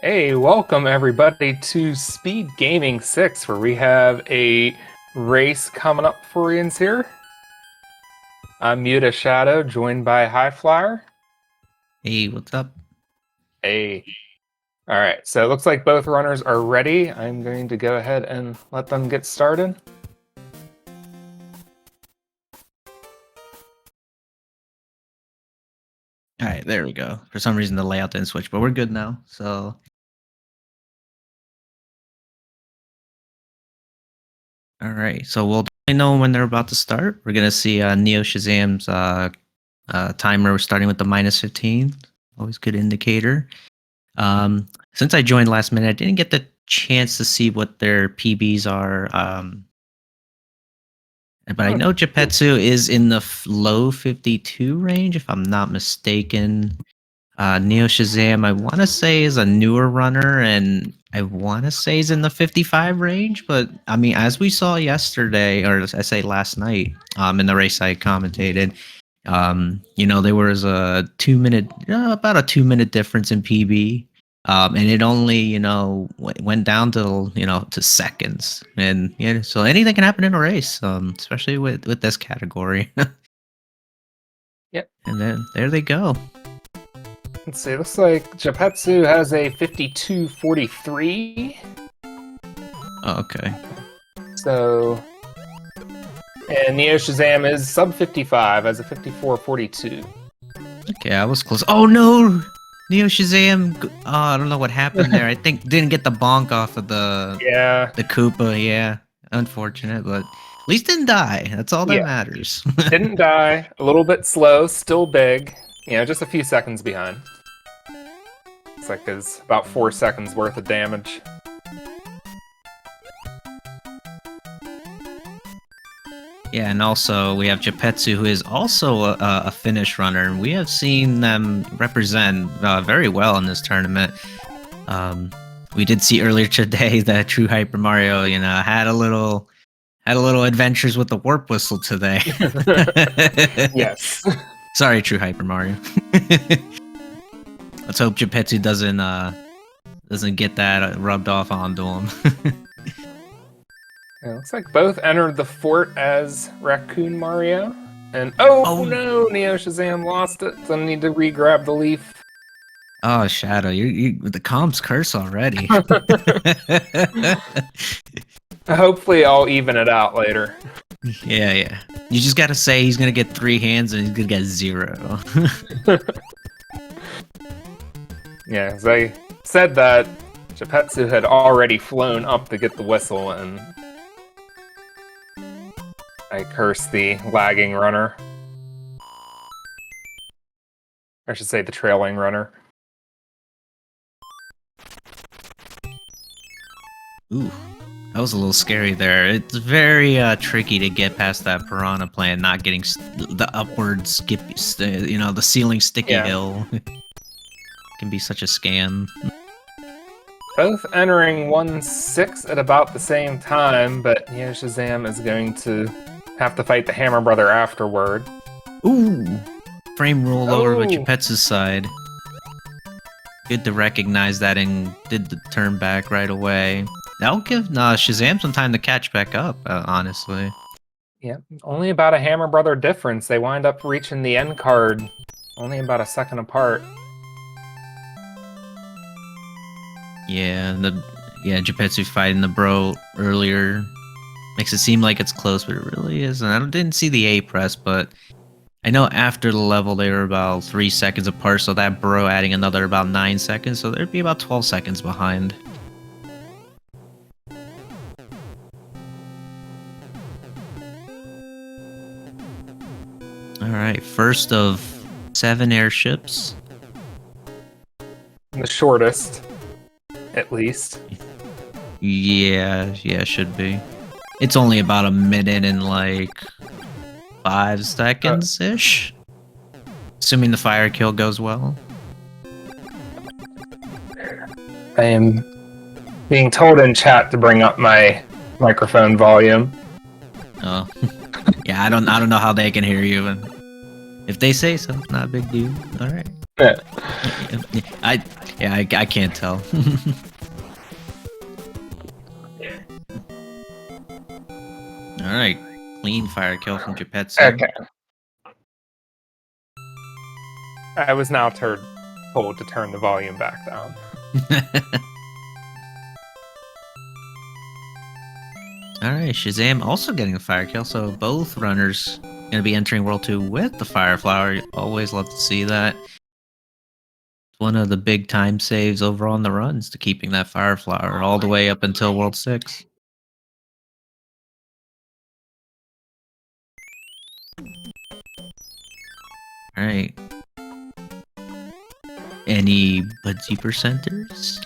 Hey, welcome everybody to Speed Gaming 6, where we have a race coming up for you here. I'm Muta Shadow, joined by High Flyer. Hey, what's up? Hey. Alright, so it looks like both runners are ready. I'm going to go ahead and let them get started. All right, there we go. For some reason, the layout didn't switch, but we're good now. So, all right. So we'll definitely know when they're about to start. We're gonna see neoshazam's timer starting with the -15. Always good indicator. Since I joined last minute, I didn't get the chance to see what their PBs are. But I know Japezu is in the low 52 range, if I'm not mistaken. Neo Shazam, I want to say is a newer runner, and I want to say is in the 55 range. But I mean, as we saw yesterday, or I say last night, in the race I commentated, there was a 2 minute, about a 2 minute difference in PB. And it only, went down to seconds, and so anything can happen in a race, especially with this category. Yep. And then there they go. Let's see, looks like Japezu has a 52.43. Oh, okay. So, and Neo Shazam is sub 55 as a 54.42. Okay, I was close. Oh no! Neo Shazam. Oh, I don't know what happened there. I think didn't get the bonk off of the Koopa. Yeah, unfortunate, but at least didn't die. That's all that matters. Didn't die. A little bit slow, still big. Just a few seconds behind. Looks like there's about 4 seconds worth of damage. Yeah, and also we have Japezu, who is also a Finnish runner, and we have seen them represent very well in this tournament. We did see earlier today that True Hyper Mario, had a little adventures with the warp whistle today. Yes. Sorry, True Hyper Mario. Let's hope Japezu doesn't get that rubbed off onto him. It looks like both entered the fort as Raccoon Mario. And oh no, Neo Shazam lost it. So I need to re-grab the leaf. Oh, Shadow, you the comp's curse already. Hopefully I'll even it out later. Yeah. You just gotta say he's gonna get 3 hands and he's gonna get 0. Yeah, as I said that, Japezu had already flown up to get the whistle, and I cursed the lagging runner. I should say the trailing runner. Ooh, that was a little scary there. It's very tricky to get past that piranha plant, not getting the upward skippy, the ceiling sticky hill. Can be such a scam. Both entering 1-6 at about the same time, but Neo Shazam is going to have to fight the Hammer Brother afterward. Ooh! Frame roll over with Japezu's side. Good to recognize that and did the turn back right away. That'll give Shazam some time to catch back up, honestly. Yeah, only about a Hammer Brother difference. They wind up reaching the end card only about a second apart. Yeah, Japezu fighting the bro earlier makes it seem like it's close, but it really isn't. I didn't see the A press, but I know after the level they were about 3 seconds apart, so that bro adding another about 9 seconds, so there'd be about 12 seconds behind. Alright, first of 7 airships. The shortest, at least. Yeah, should be. It's only about a minute and like 5 seconds-ish. Assuming the fire kill goes well. I am being told in chat to bring up my microphone volume. Oh. Yeah, I don't know how they can hear you, and if they say so, not a big deal. All right. Yeah. Yeah, I can't tell. All right, clean fire kill from Japezu. Okay. I was now told to turn the volume back down. All right, Shazam also getting a fire kill, so both runners gonna be entering World 2 with the Fire Flower. Always love to see that. It's one of the big time saves over on the runs to keeping that Fire Flower all the way up until World 6. All right. Any Budsy percenters?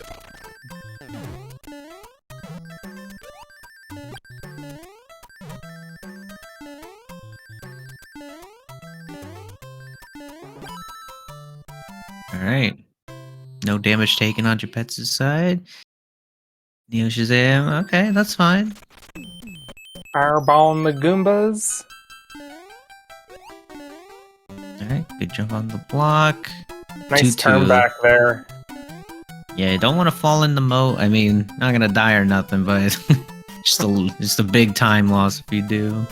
Alright. No damage taken on Japezu's side. Neo Shazam, okay, that's fine. Fireball the Goombas. Alright, good jump on the block. Nice 2-2. turn back there. Yeah, you don't want to fall in the moat. I mean, not gonna die or nothing, but just a big time loss if you do.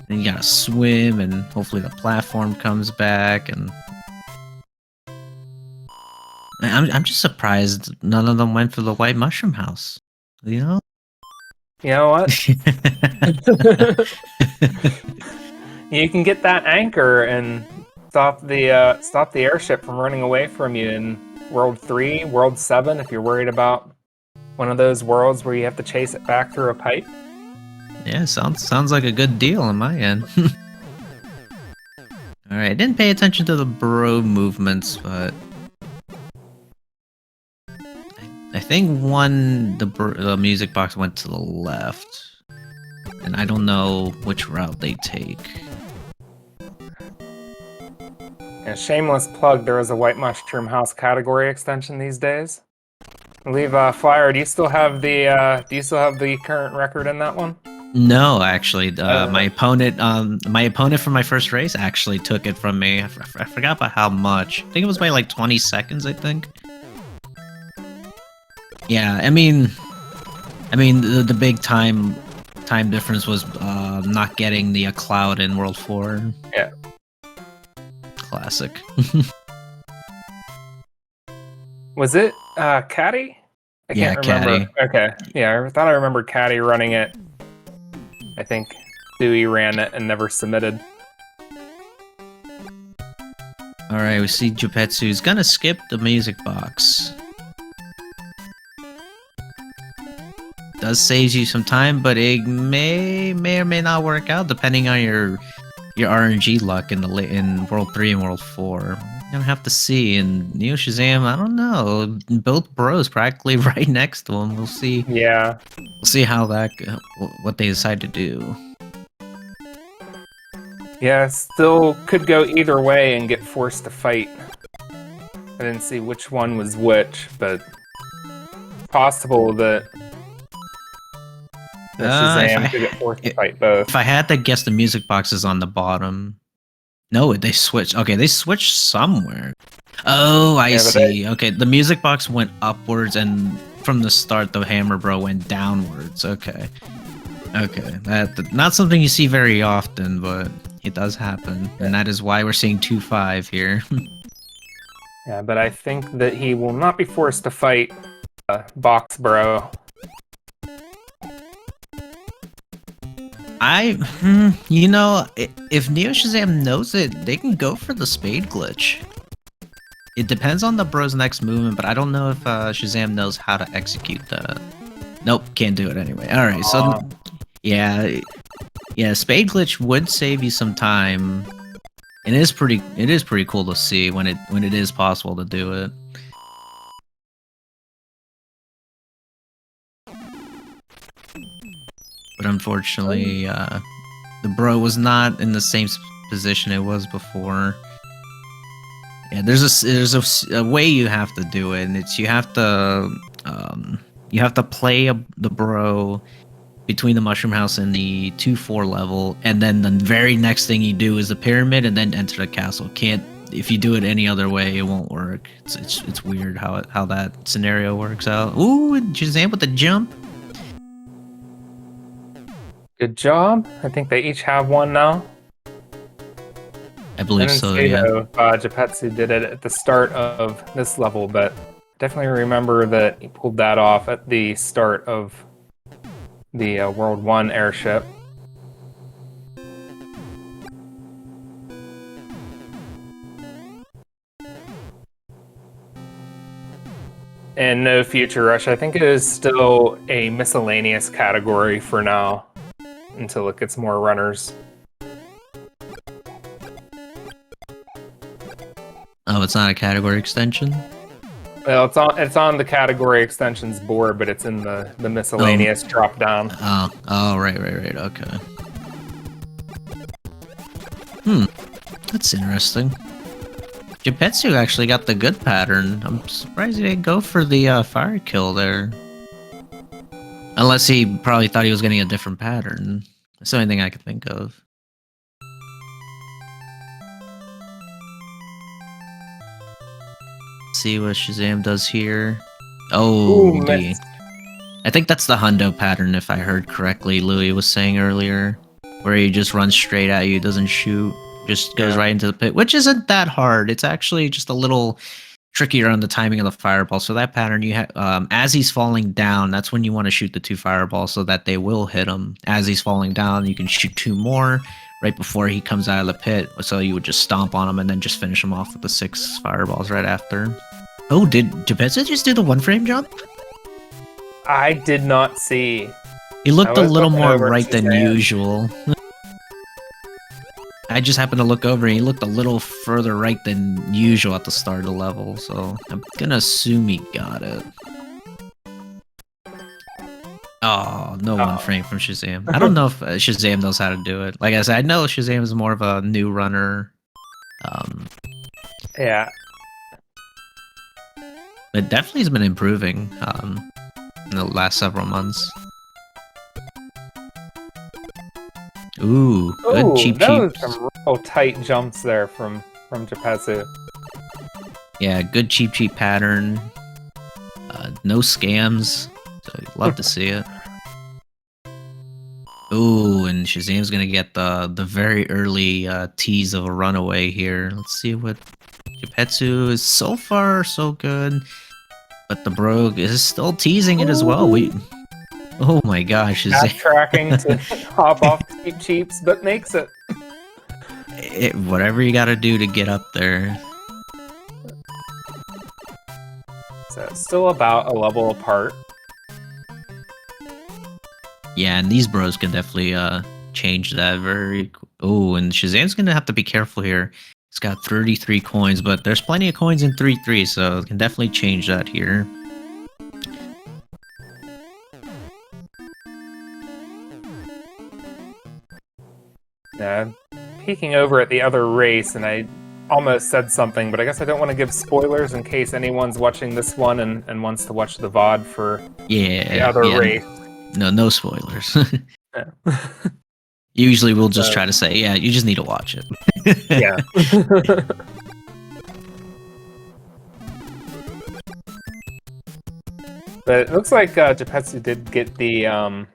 Then you gotta swim, and hopefully the platform comes back. And I'm just surprised none of them went for the white mushroom house. You know? You know what? You can get that anchor and stop the airship from running away from you in World 3, World 7 if you're worried about one of those worlds where you have to chase it back through a pipe. Yeah, sounds like a good deal on my end. Alright, I didn't pay attention to the bro movements, but I think the music box went to the left. And I don't know which route they take. Yeah, shameless plug, there is a white mushroom house category extension these days. I believe Flyer, do you still have the current record in that one? No, actually, my opponent from my first race actually took it from me. I forgot by how much. I think it was by like 20 seconds. I think. Yeah, I mean, the big time difference was not getting the cloud in World 4. Yeah. Classic. Was it Caddy? I can't remember. Caddy. Okay. Yeah, I thought I remembered Caddy running it. I think Dewey ran it and never submitted. Alright, we see Japezu's gonna skip the music box. Does save you some time, but it may or may not work out depending on your RNG luck in World 3 and World 4. You're gonna have to see. And Neo Shazam, I don't know. Both bros practically right next to him. We'll see. Yeah. We'll see how what they decide to do. Yeah, still could go either way and get forced to fight. I didn't see which one was which, but possible that Shazam could get forced to fight both. If I had to guess, the music box is on the bottom. No, they switched. Okay, they switched somewhere. Oh, I see. Okay, the music box went upwards, and from the start, the Hammer Bro went downwards. Okay. That not something you see very often, but it does happen, and that is why we're seeing 2-5 here. Yeah, but I think that he will not be forced to fight Box Bro. You know, if Neo Shazam knows it, they can go for the spade glitch. It depends on the bro's next movement, but I don't know if Shazam knows how to execute that. Nope, can't do it anyway. Alright, so yeah, spade glitch would save you some time. And it is pretty cool to see when it is possible to do it. But unfortunately, the bro was not in the same position it was before. Yeah, there's a way you have to do it, and it's you have to play the bro between the mushroom house and the 2-4 level, and then the very next thing you do is the pyramid, and then enter the castle. if you do it any other way, it won't work. It's weird how that scenario works out. Ooh, and Shazam with the jump. Good job. I think they each have one now. I believe so, yeah. Japezu did it at the start of this level, but definitely remember that he pulled that off at the start of the World 1 airship. And no Future Rush. I think it is still a miscellaneous category for now, until it gets more runners. Oh, it's not a category extension? Well, it's on the category extensions board, but it's in the miscellaneous drop down. Oh, right, okay. That's interesting. Japezu actually got the good pattern. I'm surprised he didn't go for the fire kill there. Unless he probably thought he was getting a different pattern. That's the only thing I could think of. See what Shazam does here. Oh, Ooh, I think that's the hundo pattern, if I heard correctly. Louis was saying earlier, where he just runs straight at you, doesn't shoot, just goes right into the pit, which isn't that hard. It's actually just a little trickier on the timing of the fireball. So that pattern, you have as he's falling down, that's when you want to shoot the 2 fireballs so that they will hit him. As he's falling down, you can shoot 2 more right before he comes out of the pit. So you would just stomp on him and then just finish him off with the 6 fireballs right after. Oh, did Japezu just do the 1-frame jump? I did not see. He looked a little more right than usual. I just happened to look over and he looked a little further right than usual at the start of the level, so I'm gonna assume he got it. Oh, no 1-frame from Shazam. I don't know if Shazam knows how to do it. Like I said, I know Shazam is more of a new runner. Yeah. It definitely has been improving in the last several months. Ooh, good cheap. Some real tight jumps there from Japezu. Yeah, good cheap pattern. No scams. So I'd love to see it. Ooh, and Shazam's gonna get the very early tease of a runaway here. Let's see what Japezu is. So far so good, but the Brogue is still teasing it as well. Oh my gosh, tracking to hop off cheaps, but makes it. Whatever you gotta do to get up there. So it's still about a level apart. Yeah, and these bros can definitely change that very. Oh, and Shazam's gonna have to be careful here. He's got 33 coins, but there's plenty of coins in 3-3, so can definitely change that here. Yeah, peeking over at the other race, and I almost said something, but I guess I don't want to give spoilers in case anyone's watching this one and wants to watch the VOD for the other race. No spoilers. Usually we'll just try to say, yeah, you just need to watch it. Yeah. But it looks like Japezu did get the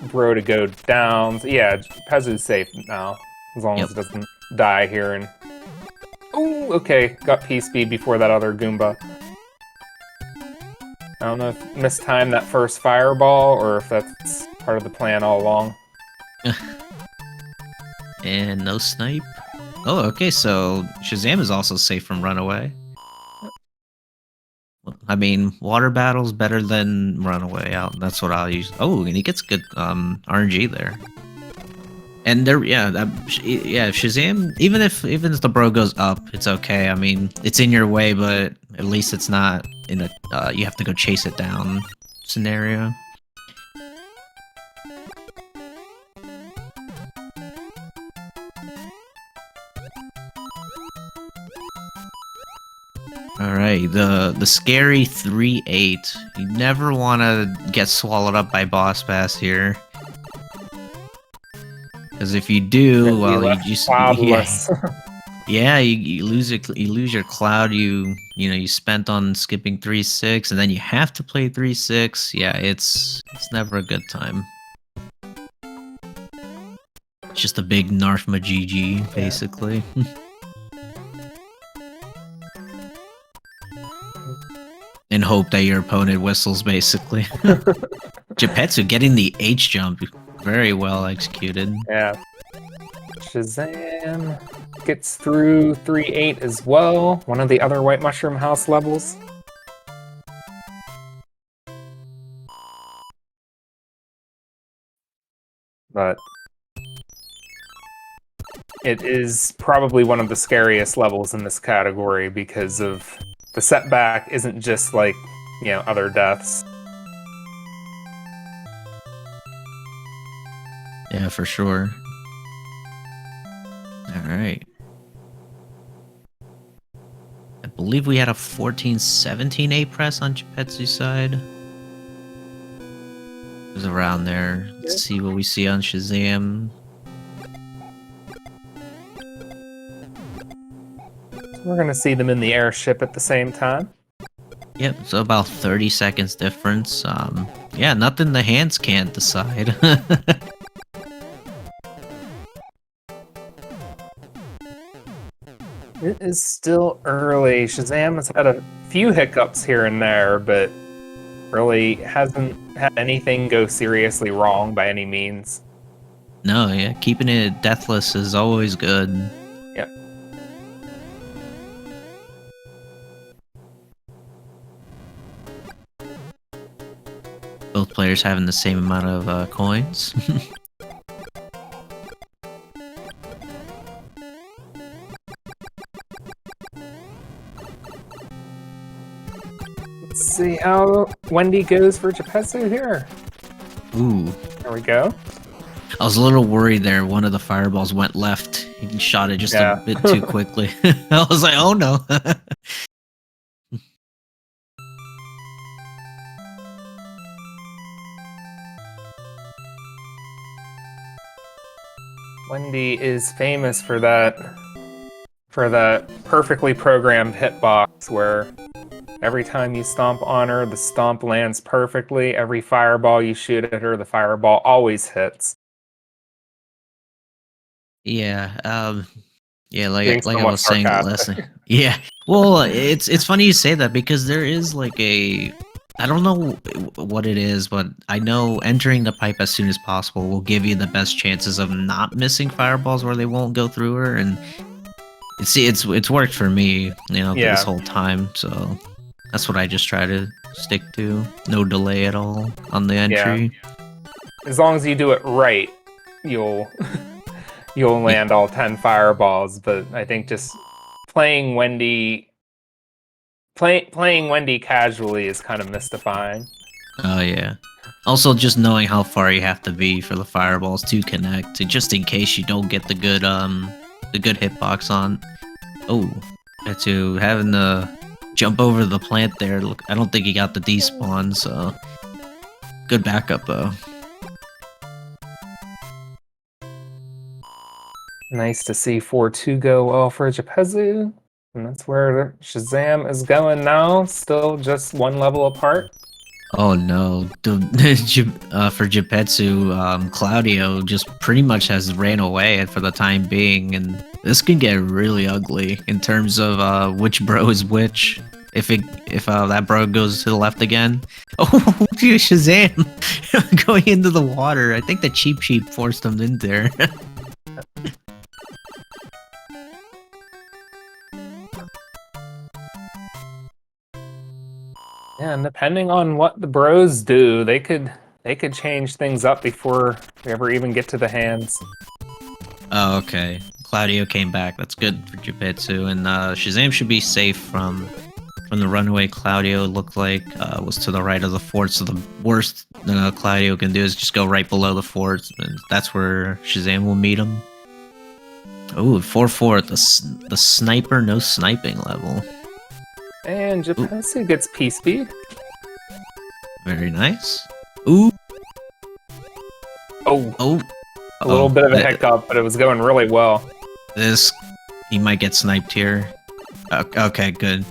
bro to go down. Yeah, Japezu's safe now, as long as it doesn't die here. And oh, okay, got P-speed before that other Goomba. I don't know if mistimed that first fireball or if that's part of the plan all along. And no snipe. Oh, okay, so Shazam is also safe from runaway. I mean, water battle's better than runaway out. That's what I'll use. Oh, and he gets good RNG there. And there, Shazam. Even if the bro goes up, it's okay. I mean, it's in your way, but at least it's not in a you have to go chase it down scenario. Alright, the scary 3-8. You never want to get swallowed up by Boss Bass here. Because if you do, well, you just... Yeah, you lose it. You lose your cloud. You spent on skipping 3-6, and then you have to play 3-6. Yeah, it's never a good time. It's just a big Narf Majiji, basically. And hope that your opponent whistles, basically. Japezu getting the H jump, very well executed. Yeah. Shazam gets through 3-8 as well, one of the other White Mushroom House levels. But it is probably one of the scariest levels in this category because of the setback isn't just like, other deaths. Yeah, for sure. Alright. I believe we had a 14-17 A press on Japezu's side. It was around there. Let's see what we see on Shazam. We're going to see them in the airship at the same time. Yep, so about 30 seconds difference. Yeah, nothing the hands can't decide. It is still early. Shazam has had a few hiccups here and there, but really hasn't had anything go seriously wrong by any means. No, yeah, keeping it deathless is always good. Yep. Both players having the same amount of coins. Let's see how Wendy goes for Japezu here. Ooh. There we go. I was a little worried there. One of the fireballs went left. He shot it just a bit too quickly. I was like, oh no. Wendy is famous for that perfectly programmed hitbox where every time you stomp on her, the stomp lands perfectly. Every fireball you shoot at her, the fireball always hits. Yeah, yeah, like Being I was saying last night. Yeah. Well, it's funny you say that because there is like I don't know what it is, but I know entering the pipe as soon as possible will give you the best chances of not missing fireballs where they won't go through her, and it's worked for me, this whole time. So that's what I just try to stick to. No delay at all on the entry. Yeah. As long as you do it right, you'll land all 10 fireballs. But I think just playing Wendy casually is kind of mystifying. Oh yeah. Also, just knowing how far you have to be for the fireballs to connect, just in case you don't get the good hitbox on. Oh, to having the jump over the plant there. Look, I don't think he got the despawn, so good backup though. Nice to see 4-2 go well for Japezu. And that's where Shazam is going now, still just one level apart. Oh no, for Japezu, Claudio just pretty much has ran away for the time being, and this can get really ugly in terms of which bro is which. If that bro goes to the left again, oh, Shazam going into the water. I think the Cheap forced him in there. Yeah, and depending on what the bros do, they could change things up before we ever even get to the hands. Oh, okay. Claudio came back. That's good for Japezu, and Shazam should be safe from the runaway. Claudio looked like was to the right of the fort, so the worst Claudio can do is just go right below the fort, and that's where Shazam will meet him. Ooh, 4-4 the sniper no sniping level. And Japezu gets P-Speed. Very nice. Ooh. Oh. A little bit of a hiccup, but it was going really well. This He might get sniped here. Okay, good.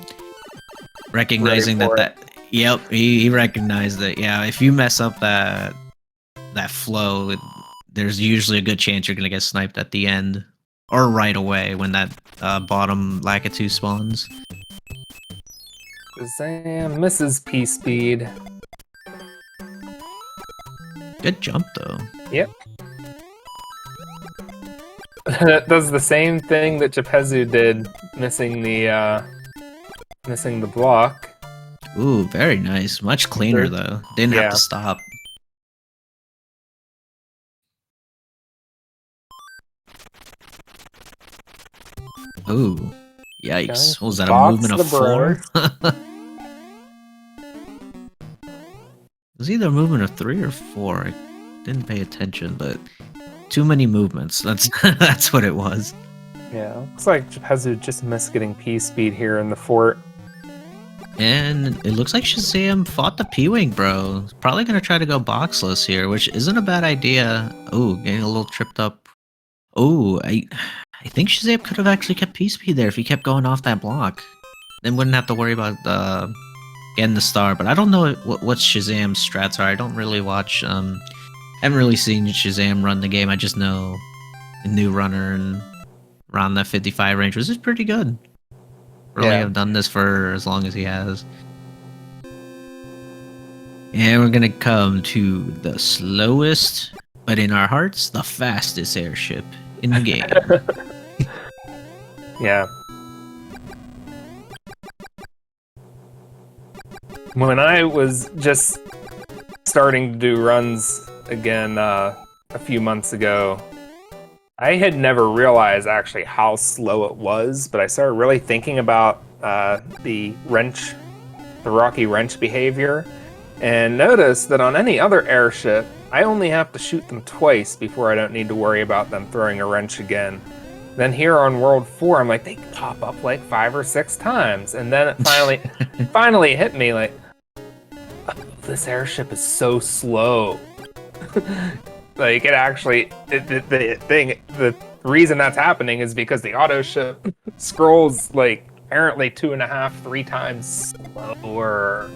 Recognizing that. Yep, he recognized it. Yeah, if you mess up that flow, there's usually a good chance you're gonna get sniped at the end or right away when that bottom Lakitu spawns. Shazam misses P-Speed. Good jump though. Yep. That does the same thing that Japezu did, missing the block. Ooh, very nice. Much cleaner though. Didn't have to stop. Ooh. Yikes. Was that a movement of 4? It was either a movement of 3 or 4. I didn't pay attention, but too many movements. That's that's what it was. Yeah, looks like Japezu just missed getting P-Speed here in the fort. And it looks like Shazam fought the P-Wing, bro. Probably gonna try to go boxless here, which isn't a bad idea. Ooh, getting a little tripped up. Ooh, I think Shazam could have actually kept P-Speed there if he kept going off that block. Then wouldn't have to worry about getting the star. But I don't know what Shazam's strats are. I don't really watch. Haven't really seen Shazam run the game. I just know a new runner and around that 55 range, which is pretty good. Really have done this for as long as he has. And we're gonna come to the slowest, but in our hearts, the fastest airship in the game. Yeah. When I was just starting to do runs again a few months ago, I had never realized actually how slow it was, but I started really thinking about the rocky wrench behavior, and noticed that on any other airship, I only have to shoot them twice before I don't need to worry about them throwing a wrench again. Then here on World 4, I'm like, they pop up like 5 or 6 times, and then it finally hit me like, oh, this airship is so slow. Like, it actually, the reason that's happening is because the auto ship scrolls, like, apparently 2.5, 3 times slower.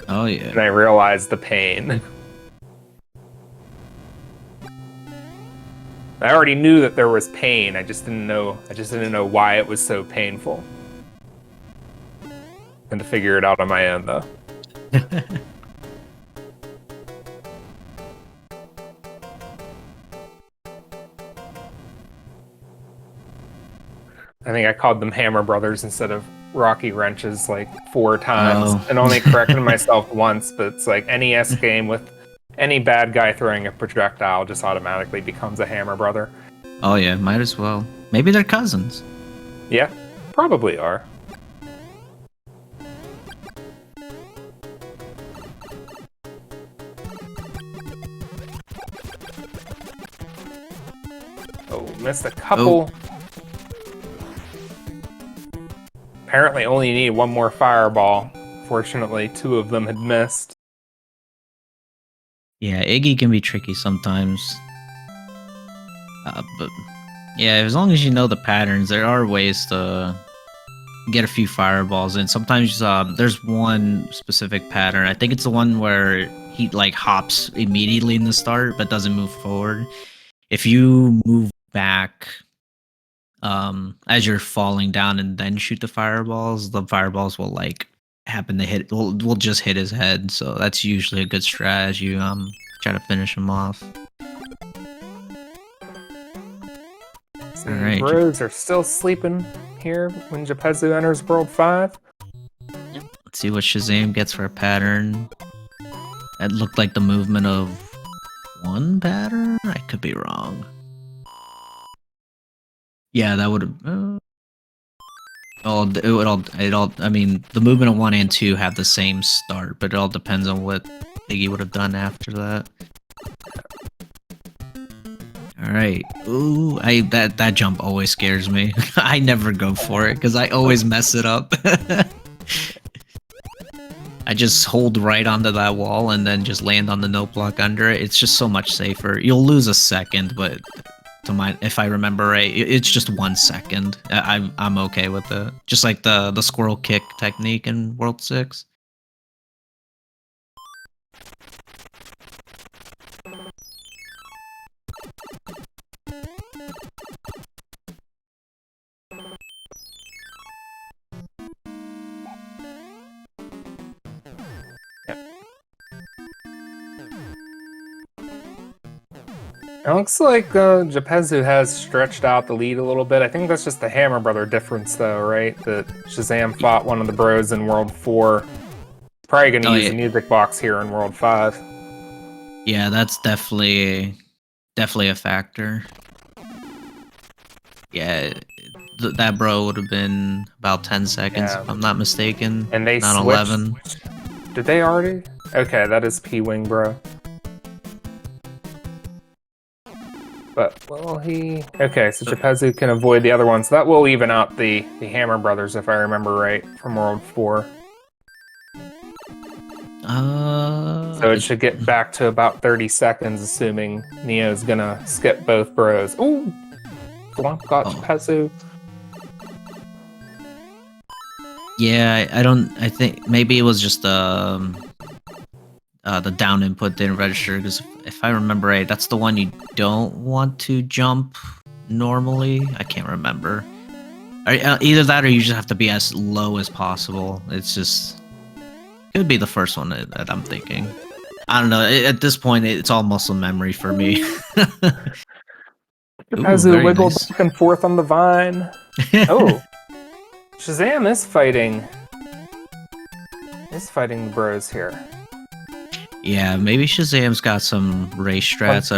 Oh, yeah. And I realized the pain. I already knew that there was pain, I just didn't know why it was so painful. And to figure it out on my own, though. I think I called them Hammer Brothers instead of Rocky Wrenches like 4 times, and only corrected myself once, but it's like NES game with any bad guy throwing a projectile just automatically becomes a Hammer Brother. Oh yeah, might as well. Maybe they're cousins. Yeah, probably are. Oh, missed a couple. Oh. Apparently only need 1 more fireball. Fortunately, 2 of them had missed. Yeah, Iggy can be tricky sometimes. But yeah, as long as you know the patterns, there are ways to get a few fireballs in. Sometimes there's one specific pattern. I think it's the one where he like hops immediately in the start but doesn't move forward. If you move back as you're falling down and then shoot the fireballs will like happen to hit will just hit his head. So that's usually a good strategy. Try to finish him off. All right, bros are still sleeping here when Japezu enters World 5. Let's see what Shazam gets for a pattern. That looked like the movement of 1 pattern. I could be wrong. Yeah, that would have. I mean, the movement of 1 and 2 have the same start, but it all depends on what Iggy would have done after that. All right. Ooh, that jump always scares me. I never go for it because I always mess it up. I just hold right onto that wall and then just land on the note block under it. It's just so much safer. You'll lose a second, but to my, if I remember right. It's just 1 second. I'm okay with it. Just like the squirrel kick technique in World 6. It looks like Japezu has stretched out the lead a little bit. I think that's just the Hammer Brother difference, though, right? That Shazam fought one of the bros in World 4. Probably going to use the music box here in World 5. Yeah, that's definitely a factor. Yeah, that bro would have been about 10 seconds, if I'm not mistaken. And they not switched. 11. Did they already? Okay, that is P-Wing, bro. But will he? Okay, so Japezu can avoid the other ones. So that will even out the Hammer Brothers, if I remember right, from World 4. So it should get back to about 30 seconds, assuming Neo's gonna skip both bros. Ooh! Flump got Japezu. Yeah, I think maybe it was just the down input didn't register, because if I remember right, that's the one you don't want to jump normally. I can't remember. Either that or you just have to be as low as possible. It's just, it would be the first one that I'm thinking. I don't know. At this point, it's all muscle memory for me. Japezu wiggled back and forth on the vine. Oh, Shazam is fighting the bros here. Yeah, maybe Shazam's got some race strats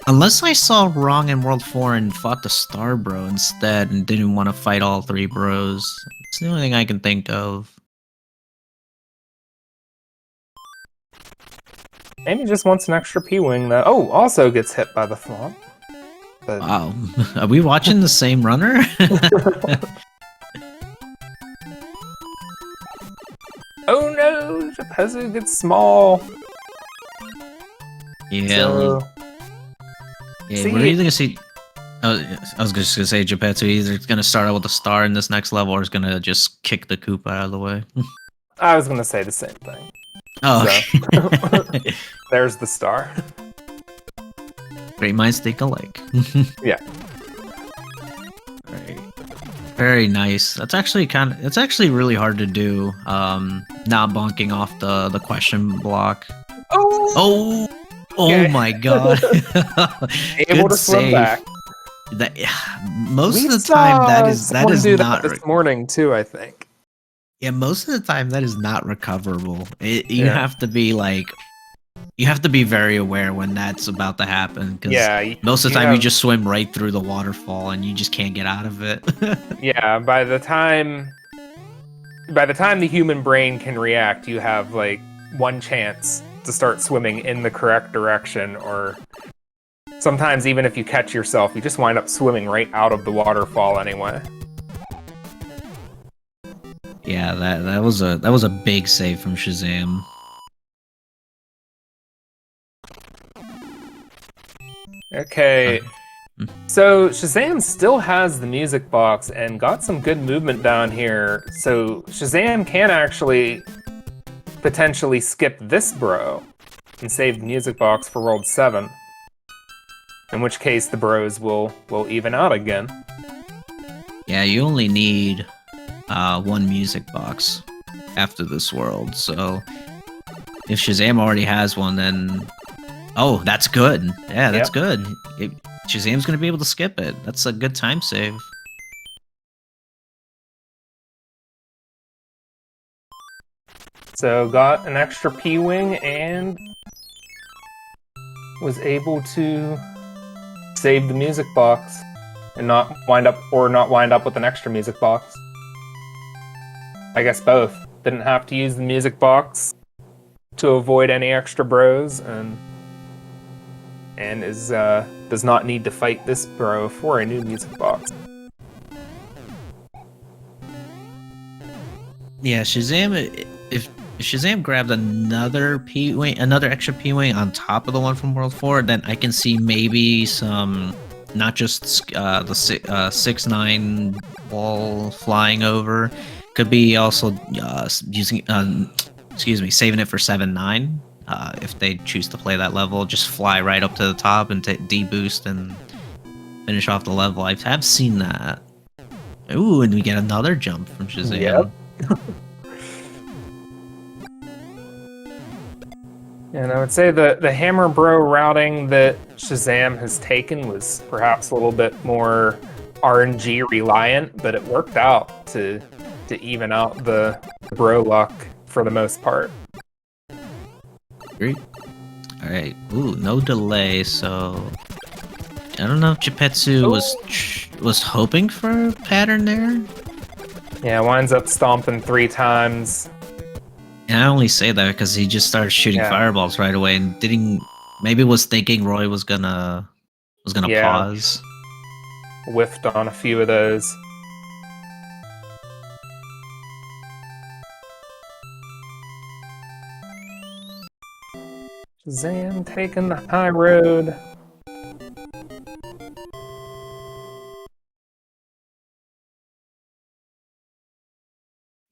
unless I saw wrong in World 4 and fought the Star Bro instead and didn't want to fight all 3 bros. It's the only thing I can think of. Maybe just wants an extra P-Wing, though. Oh, also gets hit by the flump. But... Wow. Are we watching the same runner? Oh no! Japezu gets small. Yeah. So... Yeah, we're either gonna see... I was just gonna say Japezu either gonna start out with a star in this next level or is gonna just kick the Koopa out of the way. I was gonna say the same thing. Oh, so, there's the star. Great minds think alike. Yeah. Right. Very nice. That's actually it's actually really hard to do. Not bonking off the question block. Oh! Oh my god. Able to swim back. That, most of the time that is not this morning too, I think. Yeah, most of the time that is not recoverable. You have to be like, you have to be very aware when that's about to happen, because most of the time you just swim right through the waterfall and you just can't get out of it. Yeah, by the time the human brain can react, you have like one chance to start swimming in the correct direction, or sometimes even if you catch yourself, you just wind up swimming right out of the waterfall anyway. Yeah, that was a big save from Shazam. Okay, so Shazam still has the music box and got some good movement down here. So Shazam can actually potentially skip this bro and save the music box for World 7. In which case the bros will even out again. Yeah, you only need 1 music box after this world, so if Shazam already has one, then that's good. Yeah, that's good. Shazam's gonna be able to skip it. That's a good time save. So got an extra P-Wing and was able to save the music box and not wind up with an extra music box. I guess both. Didn't have to use the music box to avoid any extra bros, and does not need to fight this bro for a new music box. Yeah, Shazam, if if Shazam grabbed another P-Wing, another extra P-Wing on top of the one from World 4, then I can see maybe some, not just the 6-9 wall flying over, could be also using, excuse me, saving it for 7-9. If they choose to play that level, just fly right up to the top and de-boost and finish off the level. I have seen that. Ooh, and we get another jump from Shazam. Yep. And I would say the Hammer Bro routing that Shazam has taken was perhaps a little bit more RNG reliant, but it worked out to even out the Bro luck for the most part. Great. All right. Ooh, no delay. So I don't know if Japezu was hoping for a pattern there. Yeah, winds up stomping 3 times. And I only say that because he just started shooting fireballs right away and maybe was thinking Roy was gonna pause. Whiffed on a few of those. Shazam taking the high road.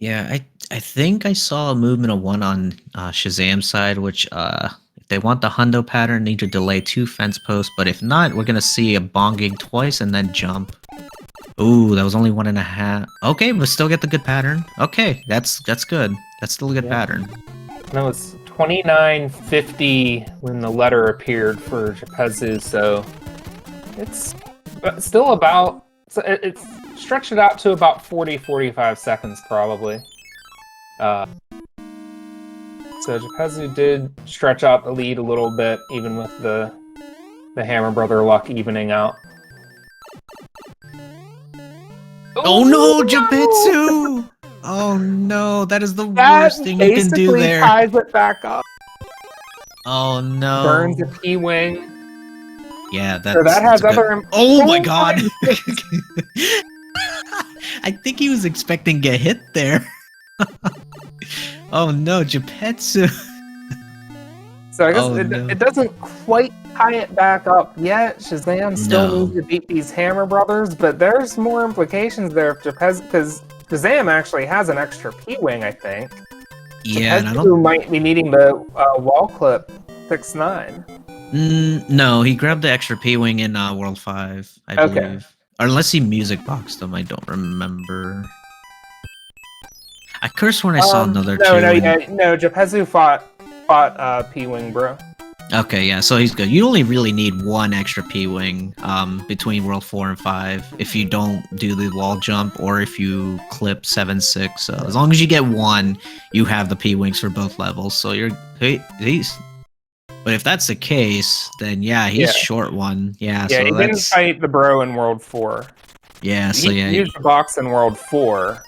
Yeah, I think I saw a movement of 1 on Shazam's side, which if they want the hundo pattern, need to delay 2 fence posts, but if not, we're gonna see a bonging twice and then jump. Ooh, that was only 1.5. Okay, but still get the good pattern. Okay, that's good. That's still a good pattern. That was 29.50 when the letter appeared for Japezu, so it's still about, it's stretched it out to about 40-45 seconds probably. So Japezu did stretch out the lead a little bit, even with the Hammer Brother luck evening out. Oh no, Japezu! Oh no, that is the worst thing you can do there. Ties it back up. Oh no. Burns a P-Wing. Yeah, that has other. Oh my god! I think he was expecting to get hit there. Oh no, Japezu. So I guess it doesn't quite tie it back up yet. Shazam still needs to beat these Hammer Brothers, but there's more implications there if because Shazam actually has an extra P-Wing, I think. Yeah, and I don't. Might be needing the wall clip 6-9. No, he grabbed the extra P-Wing in World 5, I believe. Or unless he music boxed them, I don't remember. I cursed when I saw another two. No, Japezu fought P-Wing, bro. Okay, yeah, so he's good. You only really need 1 extra P-Wing between World 4 and 5 if you don't do the wall jump or if you clip 7-6. So as long as you get 1, you have the P-Wings for both levels. So but if that's the case, then he's short 1. Yeah, so he didn't fight the bro in World 4. Yeah, so he used the box in World 4.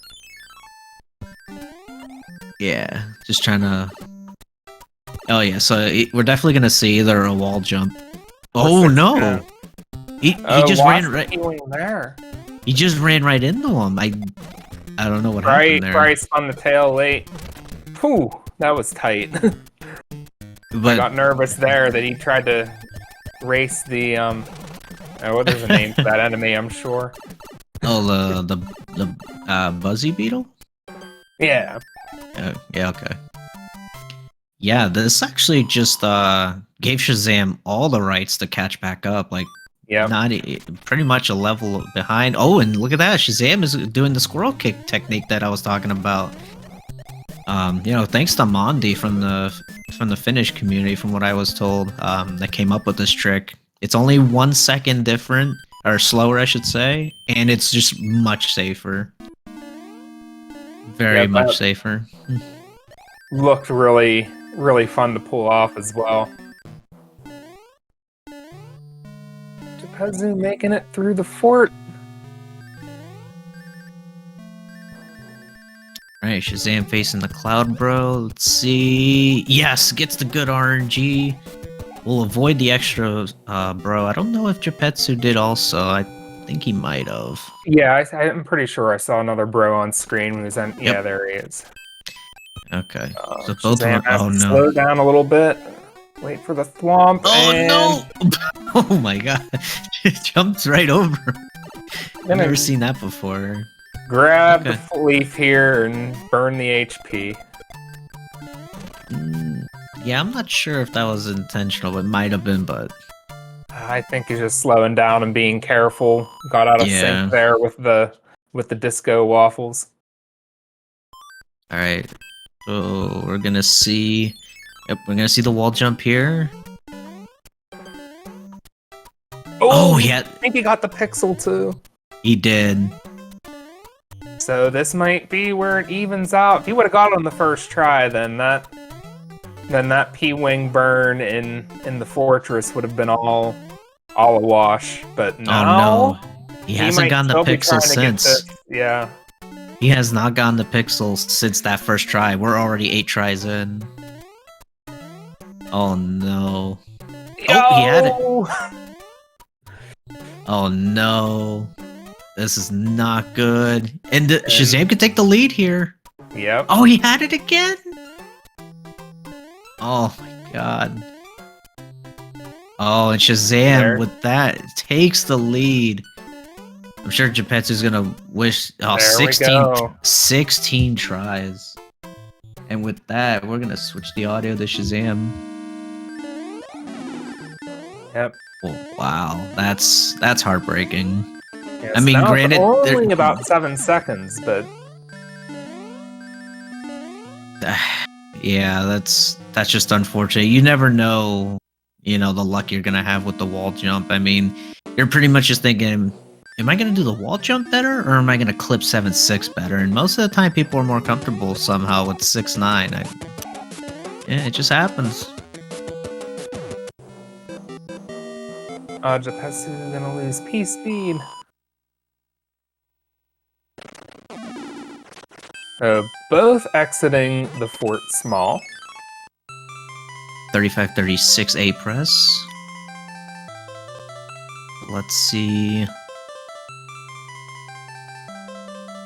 Yeah, just trying to... Oh yeah, so we're definitely gonna see either a wall jump. Oh no! He just ran right there. He just ran right into him. I don't know what happened there. Bryce on the tail late. Whew, that was tight. I got nervous there that he tried to race the what is the name for that enemy? I'm sure. Oh, the Buzzy Beetle. Yeah. Yeah. Okay. Yeah, this actually just gave Shazam all the rights to catch back up. Like, pretty much a level behind. Oh, and look at that! Shazam is doing the squirrel kick technique that I was talking about. Thanks to Mondi from the Finnish community, from what I was told, that came up with this trick. It's only 1 second different, or slower, I should say, and it's just much safer. Very much safer. Looked really fun to pull off as well. Japezu making it through the fort. Alright, Shazam facing the Cloud Bro. Let's see. Yes, gets the good RNG. We'll avoid the extra bro. I don't know if Japezu did also. I think he might have. Yeah, I'm pretty sure I saw another bro on screen when he was in. Yeah, there he is. Okay. So both of Shazam them. has Oh to no. slow down a little bit. Wait for the thwomp. Oh and no! Oh my god. It jumps right over. I've gonna never seen that before. grab Okay. the leaf here and burn the HP. Yeah, I'm not sure if that was intentional. It might have been, but I think he's just slowing down and being careful. Got out of sync yeah. there with the disco waffles. All right. So we're gonna see. Yep, we're gonna see the wall jump here. Oh, I yeah, think he got the pixel too. he did. So this might be where it evens out. If he would have got it on the first try, then that P-wing burn in the fortress would have been all a wash. But Oh now no, he hasn't might gotten the still be pixel trying to get since. this. Yeah. He has not gotten the pixel since that first try. We're already 8 tries in. Oh no. Oh, he had it. Oh no. This is not good. And Shazam could take the lead here. Yep. Oh, he had it again? Oh my god. Oh, and Shazam with that takes the lead. I'm sure Japezu's gonna wish. Oh, There 16 tries. And with that, we're gonna switch the audio to Shazam. Yep. Oh, wow, that's heartbreaking. Yes, I mean, now granted, it's only about 7 seconds, but yeah, that's just unfortunate. You never know, the luck you're gonna have with the wall jump. I mean, you're pretty much just thinking, am I gonna do the wall jump better, or am I gonna clip 7-6 better? And most of the time, people are more comfortable somehow with 6-9. Yeah, it just happens. Japezu is gonna lose P speed. Both exiting the fort small. 35-36 A press. Let's see.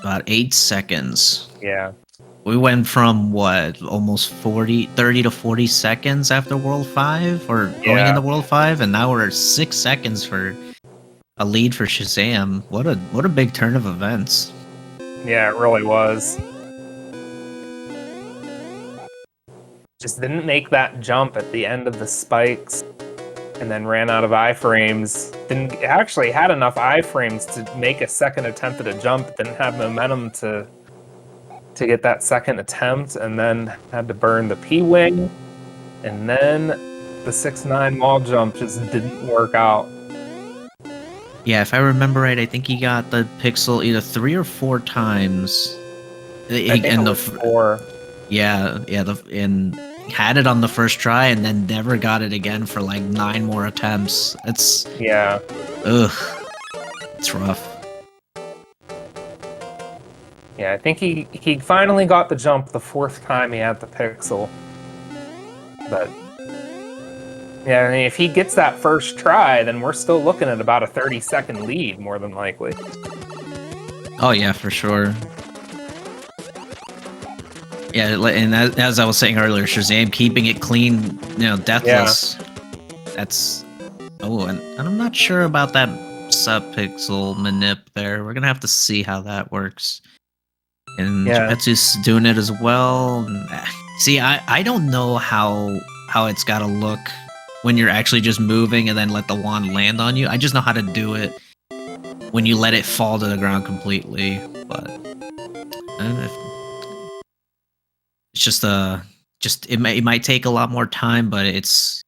About 8 seconds. Yeah. We went from what, almost 30 to 40 seconds after World 5, or going into World 5, and now we're at 6 seconds for a lead for Shazam. What a big turn of events. Yeah, it really was. Just didn't make that jump at the end of the spikes, and then ran out of iframes. Actually had enough iframes to make a second attempt at a jump, but didn't have momentum to get that second attempt, and then had to burn the P-wing, and then the 6-9 wall jump just didn't work out. Yeah, if I remember right, I think he got the pixel either 3 or 4 times. I think it was 4. Yeah, and had it on the first try, and then never got it again for like 9 more attempts. It's it's rough. Yeah, I think he finally got the jump the 4th time he had the pixel. But yeah, I mean, if he gets that first try, then we're still looking at about a 30-second lead, more than likely. Oh yeah, for sure. Yeah, and as I was saying earlier, Shazam keeping it clean, deathless. Yeah. That's... Oh, and I'm not sure about that sub-pixel manip there. We're gonna have to see how that works. And Japezu's doing it as well. See, I don't know how it's gotta look when you're actually just moving and then let the wand land on you. I just know how to do it when you let it fall to the ground completely. But it's just it might take a lot more time, but it's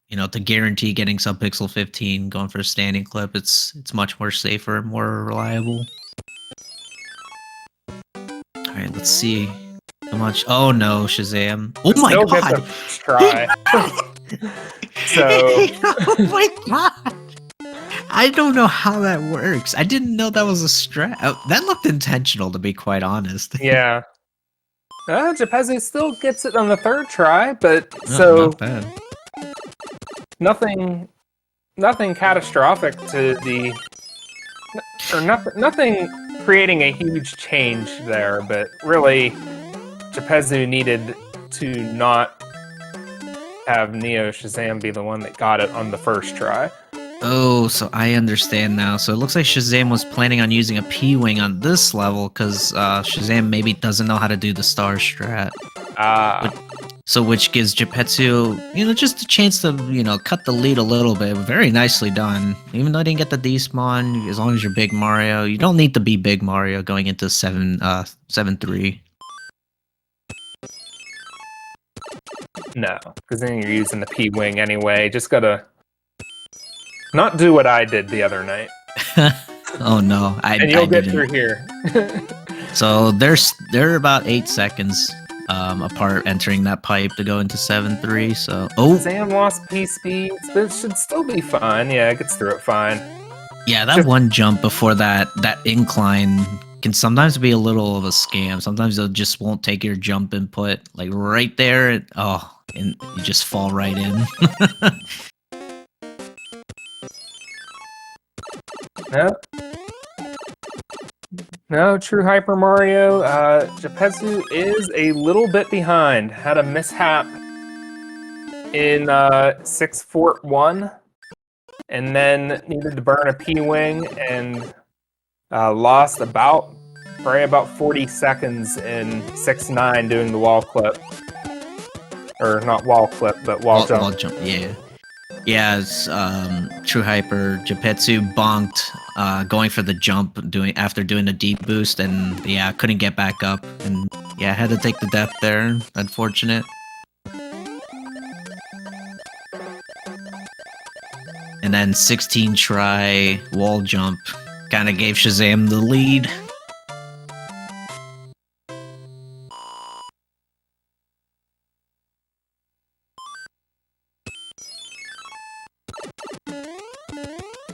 to guarantee getting sub-pixel 15 going for a standing clip, it's much more safer and more reliable. All right, let's see how much. Oh no, Shazam! Oh my god! Try. So. Oh my god! I don't know how that works. I didn't know that was a strat. That looked intentional, to be quite honest. Yeah. Japezu still gets it on the 3rd try, but not bad. Nothing catastrophic to the, or nothing creating a huge change there, but really Japezu needed to not have neoshazam be the one that got it on the first try. Oh, so I understand now. So it looks like Shazam was planning on using a P-Wing on this level because Shazam maybe doesn't know how to do the star strat. So which gives Japezu, just a chance to, cut the lead a little bit. Very nicely done. Even though I didn't get the despawn, as long as you're Big Mario, you don't need to be Big Mario going into 7-3. No, because then you're using the P-Wing anyway. Just gotta not do what I did the other night. Oh no, and you'll get through here. So they're about 8 seconds apart entering that pipe to go into 7-3. So Sam lost P speeds, but it should still be fine. Yeah, it gets through it fine. Yeah, that one jump before that incline can sometimes be a little of a scam. Sometimes they just won't take your jump input like right there. And you just fall right in. No, True Hyper Mario. Japezu is a little bit behind. Had a mishap in 6 Fort 1, and then needed to burn a P-Wing and lost probably about 40 seconds in 6-9 doing the wall clip. Or not wall clip, but wall jump. Wall jump, yeah. Yeah, it's True Hyper. Japezu bonked going for the jump after doing the deep boost, and yeah, couldn't get back up, and yeah, had to take the death there. Unfortunate. And then 16 try wall jump kind of gave Shazam the lead.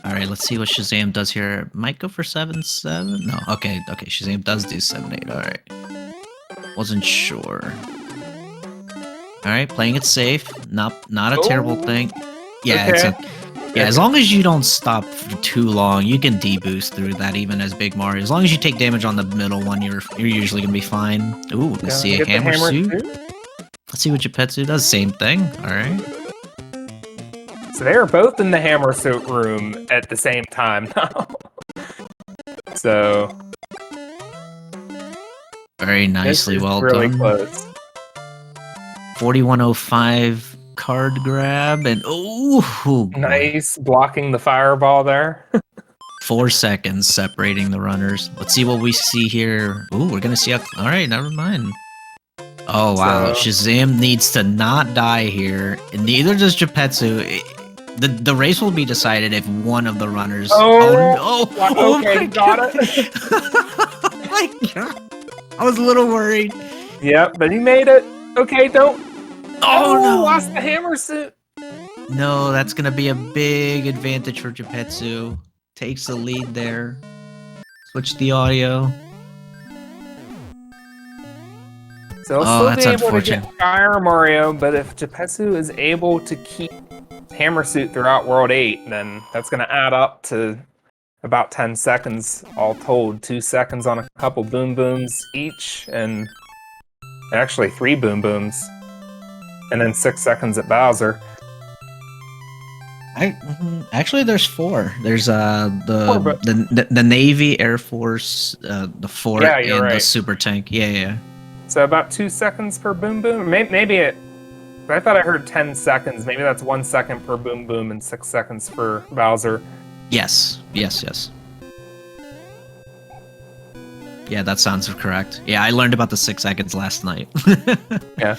Alright, let's see what Shazam does here. Might go for 7-7? No, okay, Shazam does do 7-8, alright. Wasn't sure. Alright, playing it safe. Not a terrible thing. Yeah, okay. As long as you don't stop for too long, you can deboost through that even as Big Mario. As long as you take damage on the middle one, you're usually gonna be fine. Ooh, let's see a hammer suit. Let's see what Japezu does. Same thing, alright. So they are both in the hammer suit room at the same time now. So very nicely well really done. Close. 4105 card grab and nice blocking the fireball there. 4 seconds separating the runners. Let's see what we see here. Ooh, we're gonna see. All right, never mind. Oh wow, Shazam needs to not die here, and neither does Japezu. The race will be decided if one of the runners. Okay, got it. Oh my god, I was a little worried. Yep, but he made it. Okay, don't. Oh no, lost the hammer suit. No, that's gonna be a big advantage for Japezu. Takes the lead there. Switch the audio. So he'll still be able to get Fire Mario, but if Japezu is able to keep Hammer Suit throughout World 8, then that's going to add up to about 10 seconds all told. 2 seconds on a couple Boom Booms each, and actually 3 Boom Booms. And then 6 seconds at Bowser. Actually, there's 4. There's the Navy, Air Force, the Fort, and the Super Tank. Yeah. So about 2 seconds per Boom Boom? Maybe I thought I heard 10 seconds. Maybe that's 1 second per Boom Boom and 6 seconds for Bowser. Yes. Yeah, that sounds correct. Yeah, I learned about the 6 seconds last night. Yeah.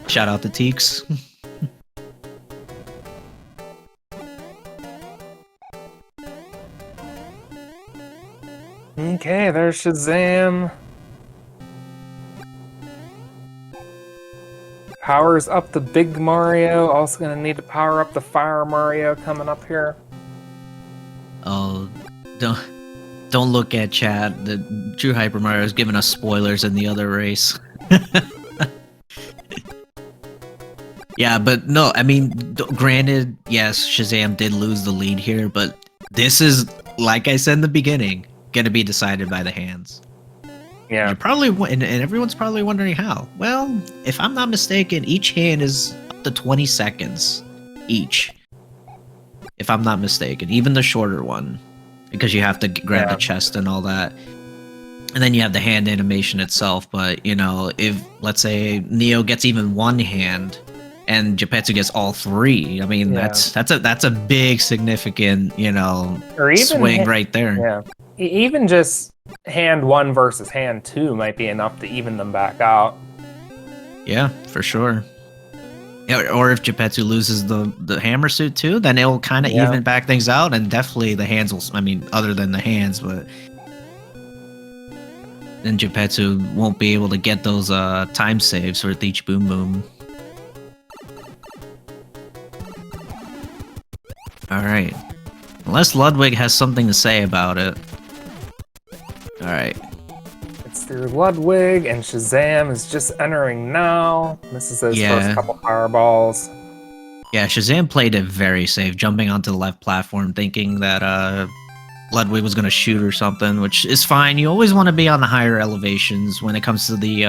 Shout out to Teeks. Okay, there's Shazam. Powers up the Big Mario. Also gonna need to power up the Fire Mario coming up here. Oh, don't look at chat. The True Hyper Mario is giving us spoilers in the other race. Yeah, but no, I mean, granted, yes, Shazam did lose the lead here, but this is, like I said in the beginning, gonna be decided by the hands. Yeah. You're probably and everyone's probably wondering how. Well, if I'm not mistaken, each hand is up to 20 seconds each. If I'm not mistaken, even the shorter one, because you have to grab the chest and all that. And then you have the hand animation itself. But you know, if let's say Neo gets even one hand, and Japezu gets all three, I mean that's a big significant or even swing right there. Yeah, even just hand 1 versus hand 2 might be enough to even them back out. Yeah, for sure. Yeah, or if Japezu loses the hammer suit too, then it'll kind of even back things out, and definitely the hands will. I mean, other than the hands, but then Japezu won't be able to get those time saves with each boom boom. All right, unless Ludwig has something to say about it. All right. It's through Ludwig, and Shazam is just entering now. This is those first couple fireballs. Yeah, Shazam played it very safe, jumping onto the left platform, thinking that Ludwig was going to shoot or something, which is fine. You always want to be on the higher elevations when it comes to the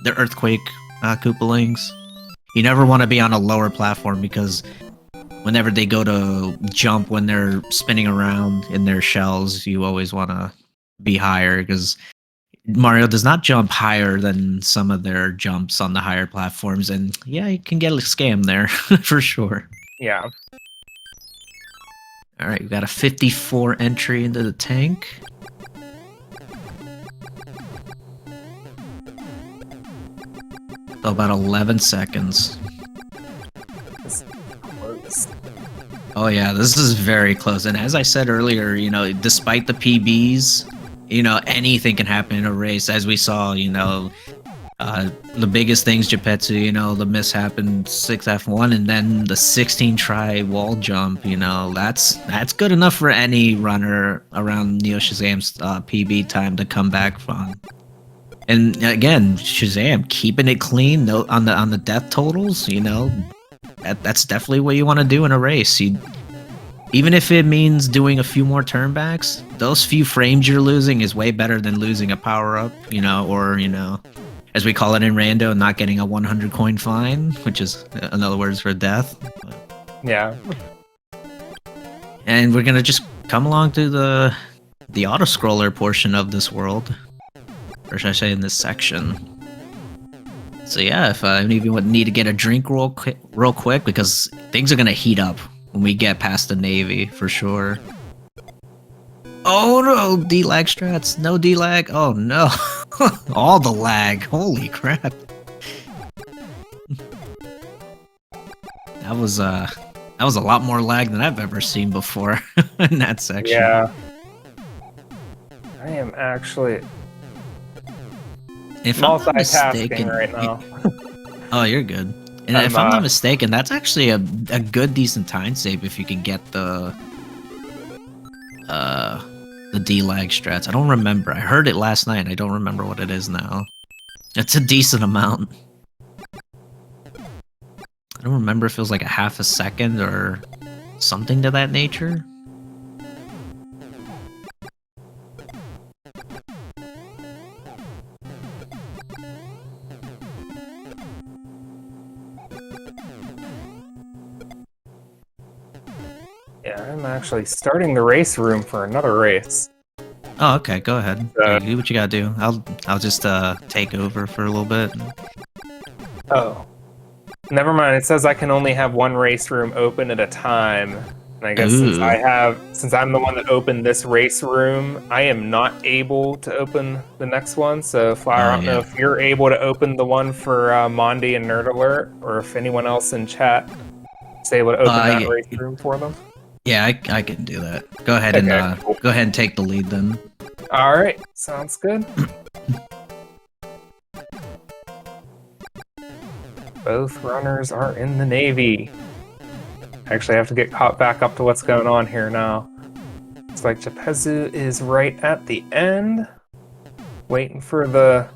earthquake Koopalings. You never want to be on a lower platform because whenever they go to jump when they're spinning around in their shells, you always want to be higher because Mario does not jump higher than some of their jumps on the higher platforms, and yeah, you can get a scam there for sure. Yeah. All right, we got a 54 entry into the tank. So about 11 seconds. Oh yeah, this is very close. And as I said earlier, despite the PBs, anything can happen in a race. As we saw, the biggest things, Japezu, the mishap in 6F1, and then the 16 try wall jump, that's good enough for any runner around neoshazam's PB time to come back from. And again, Shazam keeping it clean on the death totals, that's definitely what you want to do in a race. Even if it means doing a few more turnbacks, those few frames you're losing is way better than losing a power-up, or, as we call it in Rando, not getting a 100 coin fine, which is another word for death. Yeah. And we're going to just come along to the auto-scroller portion of this world. Or should I say in this section. So yeah, if any of you would need to get a drink real quick, because things are going to heat up when we get past the Navy, for sure. Oh no, D-lag strats. No D-lag. Oh no. All the lag. Holy crap. That was a lot more lag than I've ever seen before in that section. Yeah. I am actually multitasking right now. Oh, you're good. And if I'm not mistaken, that's actually a good, decent time save if you can get the D-lag strats. I don't remember. I heard it last night, and I don't remember what it is now. It's a decent amount. I don't remember if it was like a half a second or something to that nature. Yeah, I'm actually starting the race room for another race. Oh, okay. Go ahead. Do what you gotta do. I'll just take over for a little bit. Oh, never mind. It says I can only have one race room open at a time. And I guess since I'm the one that opened this race room, I am not able to open the next one. So, Flower, I don't know if you're able to open the one for Mondi and Nerd Alert, or if anyone else in chat is able to open that race room for them. Yeah, I can do that. Go ahead and cool. Go ahead and take the lead then. All right, sounds good. Both runners are in the Navy. Actually, I have to get caught back up to what's going on here now. Looks like Japezu is right at the end, waiting for the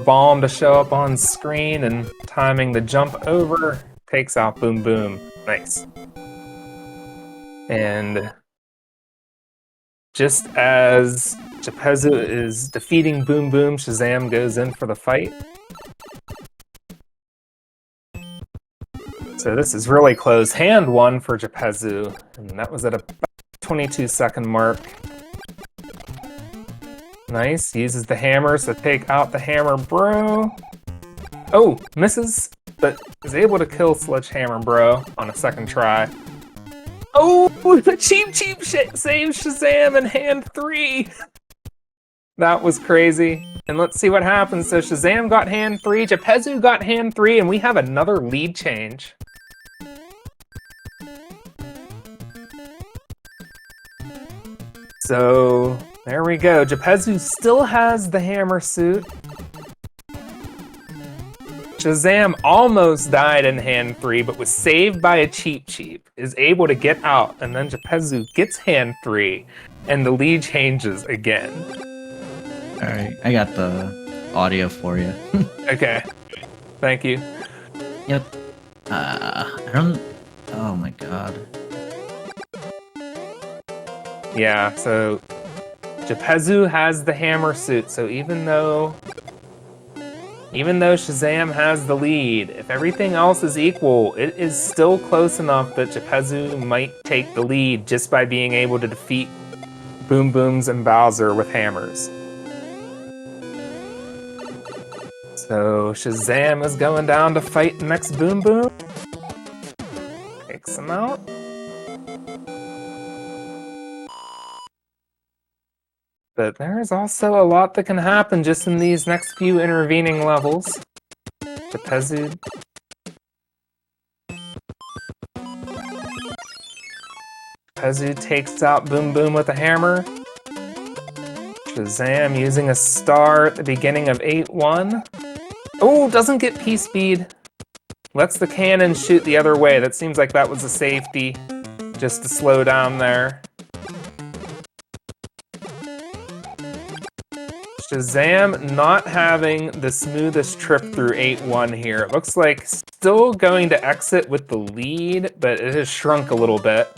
bomb to show up on screen and timing the jump over. Takes out Boom Boom. Nice. And Just as Japezu is defeating Boom Boom, Shazam goes in for the fight. So this is really close. Hand 1 for Japezu, and that was at a 22-second mark. Nice, uses the hammers to take out the Hammer Bro. Oh, misses, but is able to kill Sledgehammer Bro on a second try. Oh, the cheap saves Shazam in hand 3. That was crazy. And let's see what happens. So Shazam got hand 3, Japezu got hand 3, and we have another lead change. So there we go. Japezu still has the hammer suit. Shazam almost died in hand 3, but was saved by a cheap, is able to get out, and then Japezu gets hand 3, and the lead changes again. Alright, I got the audio for you. Okay, thank you. Yep. I don't... Oh my god. Yeah, so Japezu has the hammer suit, so even though Shazam has the lead, if everything else is equal, it is still close enough that Japezu might take the lead just by being able to defeat Boom Booms and Bowser with hammers. So Shazam is going down to fight the next Boom Boom. Takes him out. But there's also a lot that can happen just in these next few intervening levels. Japezu. Japezu takes out Boom Boom with a hammer. Shazam using a star at the beginning of 8-1. Oh, doesn't get P-Speed. Lets the cannon shoot the other way. That seems like that was a safety, just to slow down there. Shazam not having the smoothest trip through 8-1 here. It looks like still going to exit with the lead, but it has shrunk a little bit.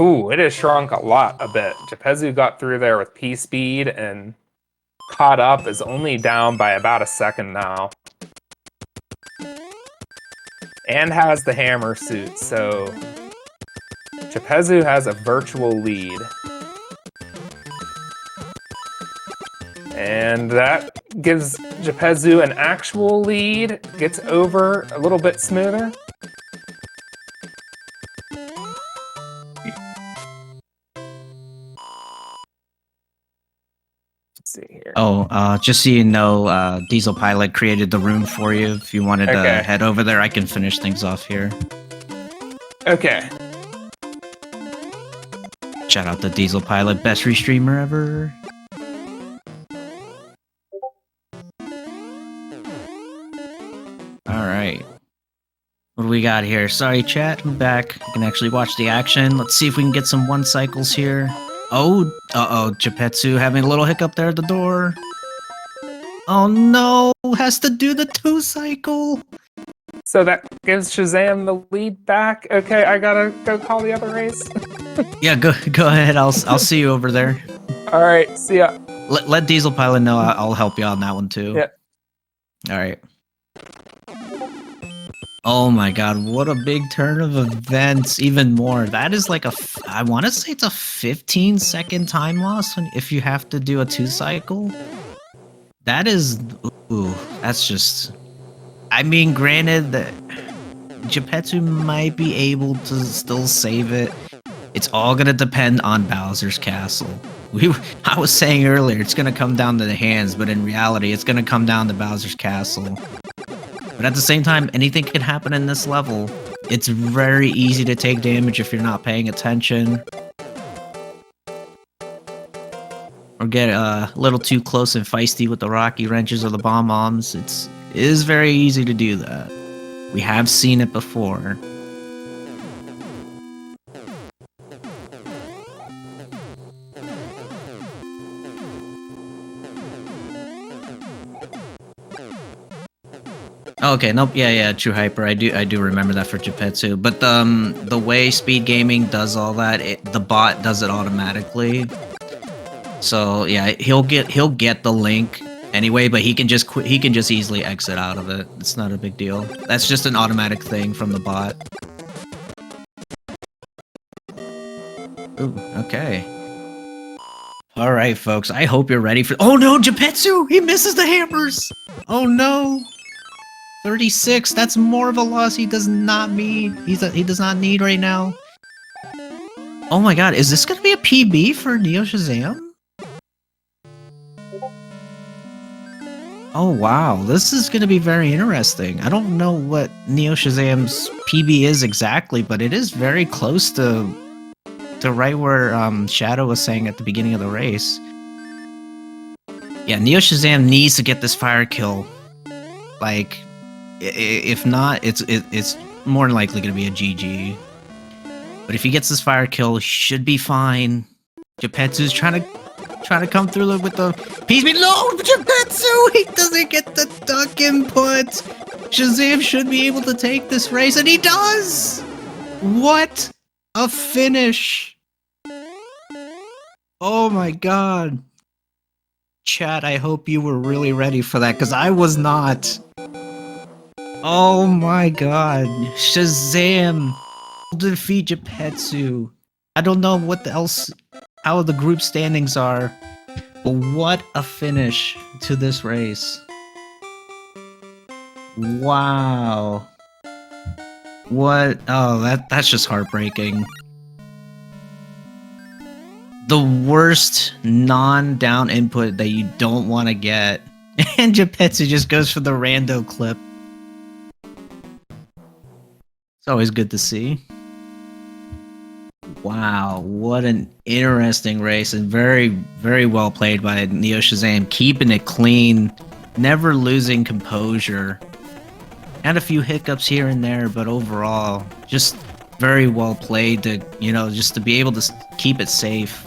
Ooh, it has shrunk a bit. Japezu got through there with P-Speed and caught up, is only down by about a second now. And has the hammer suit, so Japezu has a virtual lead. And that gives Japezu an actual lead, gets over a little bit smoother. Let's see here. Oh, just so you know, Diesel Pilot created the room for you. If you wanted to head over there, I can finish things off here. Okay. Shout out to Diesel Pilot, best restreamer ever. Alright. What do we got here? Sorry, chat. I'm back. You can actually watch the action. Let's see if we can get some 1 cycles here. Oh, Japezu having a little hiccup there at the door. Oh no, has to do the 2 cycle. So that gives Shazam the lead back. Okay, I gotta go call the other race. Yeah, go ahead. I'll see you over there. All right, see ya. Let Diesel Pilot know. I'll help you out on that one too. Yeah. All right. Oh my god, what a big turn of events. Even more. That is like I want to say it's a 15-second time loss if you have to do a 2 cycle. That is... Ooh, that's just... I mean, granted, that Japezu might be able to still save it. It's all going to depend on Bowser's Castle. I was saying earlier, it's going to come down to the hands, but in reality, it's going to come down to Bowser's Castle. But at the same time, anything can happen in this level. It's very easy to take damage if you're not paying attention. Or get a little too close and feisty with the rocky wrenches or the bomb-bombs. It is very easy to do that. We have seen it before. Okay, nope, yeah, True Hyper. I do remember that for Japezu. But the way Speed Gaming does all that, the bot does it automatically. So yeah, he'll get the link anyway, but he can just easily exit out of it. It's not a big deal. That's just an automatic thing from the bot. Ooh, okay. All right, folks. I hope you're ready for. Oh no, Japezu! He misses the hammers. Oh no. 36. That's more of a loss he does not need. He does not need right now. Oh my god, is this gonna be a PB for neoshazam? Oh wow, this is gonna be very interesting. I don't know what neoshazam's PB is exactly, but it is very close to right where Shadow was saying at the beginning of the race. Yeah, neoshazam needs to get this fire kill. Like, if not, it's more than likely gonna be a GG. But if he gets this fire kill, he should be fine. Japezu's trying to come through with the PB. No, Japezu! He doesn't get the duck input. Shazam should be able to take this race, and he does. What a finish! Oh my god, chat! I hope you were really ready for that, because I was not. Oh my god, Shazam! Defeat Japezu. I don't know what else, how the group standings are, but what a finish to this race. Wow. What? Oh, that's just heartbreaking. The worst non-down input that you don't want to get. And Japezu just goes for the rando clip. It's always good to see. Wow, what an interesting race, and very, very well played by neoshazam, keeping it clean, never losing composure. Had a few hiccups here and there, but overall, just very well played to, just to be able to keep it safe.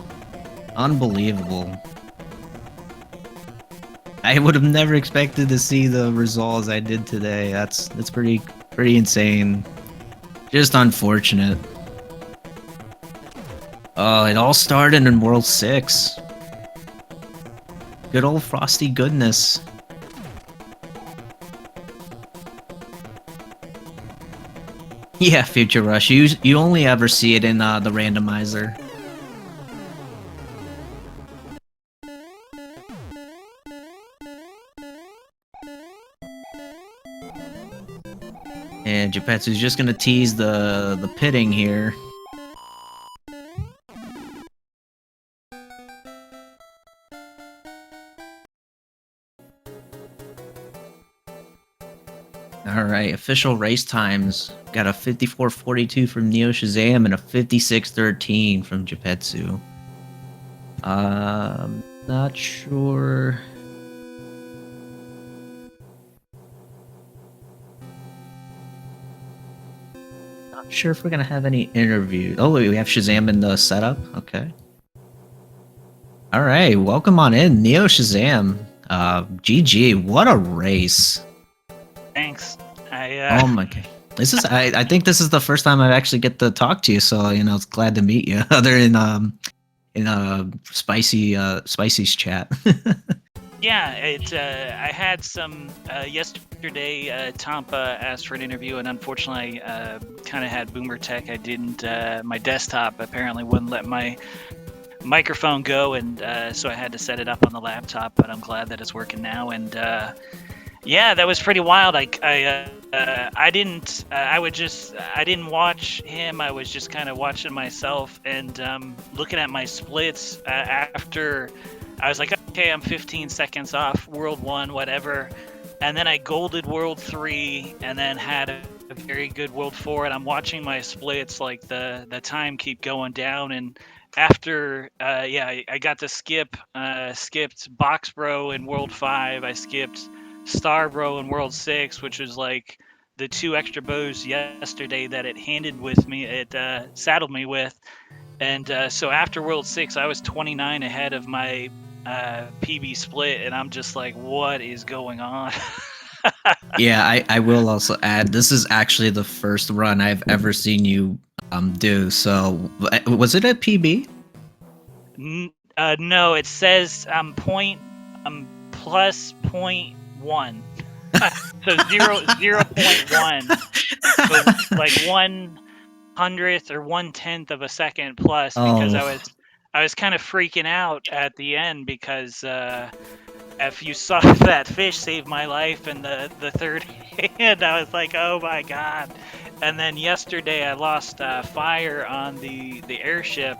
Unbelievable. I would have never expected to see the results I did today. That's pretty insane. Just unfortunate. Oh, it all started in World 6. Good old Frosty goodness. Yeah, Future Rush. You only ever see it in the randomizer. And Japezu's just gonna tease the pitting here. Alright, official race times. Got a 54:42 from neoshazam and a 56:13 from Japezu. Not sure. Not sure if we're gonna have any interviews. Oh, wait, we have Shazam in the setup? Okay. Alright, welcome on in, neoshazam. GG, what a race. Thanks. Oh my god. This is I think this is the first time I actually get to talk to you, so it's glad to meet you. Other in Spicy's chat. Yeah, I had some yesterday. Tampa asked for an interview, and unfortunately, I kind of had boomer tech. I didn't. My desktop apparently wouldn't let my microphone go, and so I had to set it up on the laptop. But I'm glad that it's working now, and yeah, that was pretty wild. I didn't watch him. I was just kind of watching myself and looking at my splits after. I was like, okay, I'm 15 seconds off World 1, whatever. And then I golded World 3 and then had a very good World 4. And I'm watching my splits, like the time keep going down. And after, I got to skipped Box Bro in World 5. I skipped Star Bro in World 6, which was like the 2 extra bows yesterday that it saddled me with. And so after World 6, I was 29 ahead of my PB split, and I'm just like, what is going on? Yeah, I will also add, this is actually the first run I've ever seen you do. So was it a PB? No, it says plus 0.1. So 0.1. So like 1/100th or 1/10 of a second plus, because Oh, I was kind of freaking out at the end because if you saw that fish save my life in the third hand, I was like, oh my god. And then yesterday I lost fire on the airship,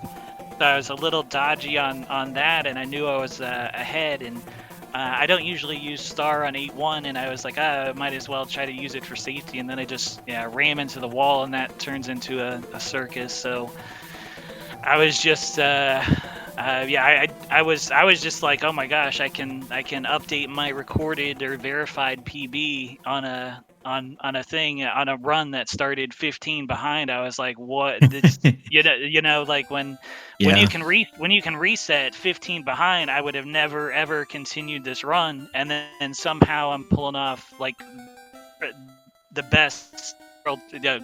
so I was a little dodgy on that, and I knew I was ahead, and I don't usually use star on 8-1, and I was like, I might as well try to use it for safety, and then I just ram into the wall, and that turns into a circus. So I was just I was just like, oh my gosh, I can update my recorded or verified PB on a thing on a run that started 15 behind. I was like, what? This, like when yeah. when you can reset 15 behind, I would have never ever continued this run, and then somehow I'm pulling off like the best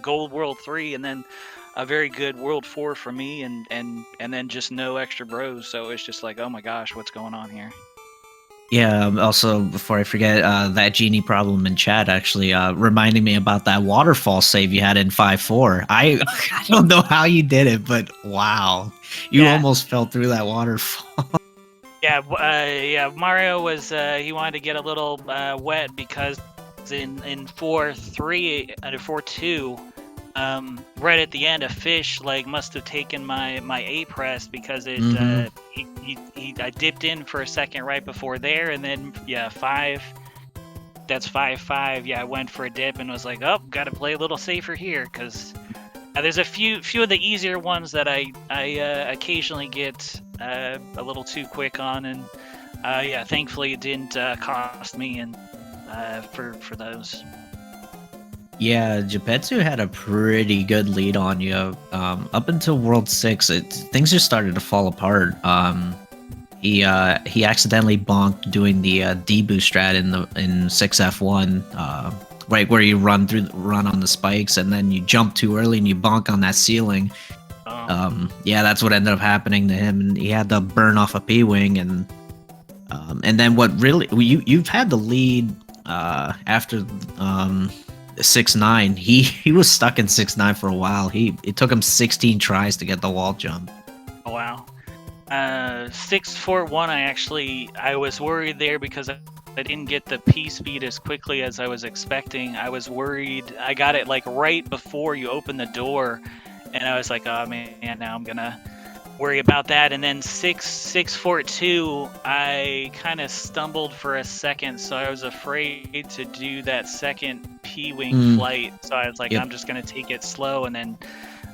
gold world 3, and then a very good world 4 for me, and then just no extra bros. So it's just like, oh my gosh, what's going on here? Yeah, also, before I forget, that genie problem in chat actually reminding me about that waterfall save you had in 5-4. I I don't know how you did it, but wow. You Yeah. almost fell through that waterfall. Yeah, Mario was he wanted to get a little wet because in 4-3 and 4-2, right at the end, a fish like must have taken my A press, because it I dipped in for a second right before there, and then 5. That's 5-5. Yeah, I went for a dip and was like, oh, got to play a little safer here, because there's a few of the easier ones that I occasionally get a little too quick on, and thankfully it didn't cost me and for those. Yeah, Japezu had a pretty good lead on you. Up until World 6, things just started to fall apart. He accidentally bonked doing the deboost strat in 6F1, right where you run on the spikes, and then you jump too early and you bonk on that ceiling. Yeah, that's what ended up happening to him, and he had to burn off a P-wing, and then what really you've had the lead after 6-9. He was stuck in 6-9 for a while. It took him 16 tries to get the wall jump. Oh wow. 6-4-1, I was worried there because I didn't get the P speed as quickly as I was expecting. I was worried. I got it like right before you open the door, and I was like, oh man, now I'm gonna worry about that. And then 6-4-2, I kind of stumbled for a second, so I was afraid to do that second P-wing flight. So I was like, I'm just gonna take it slow, and then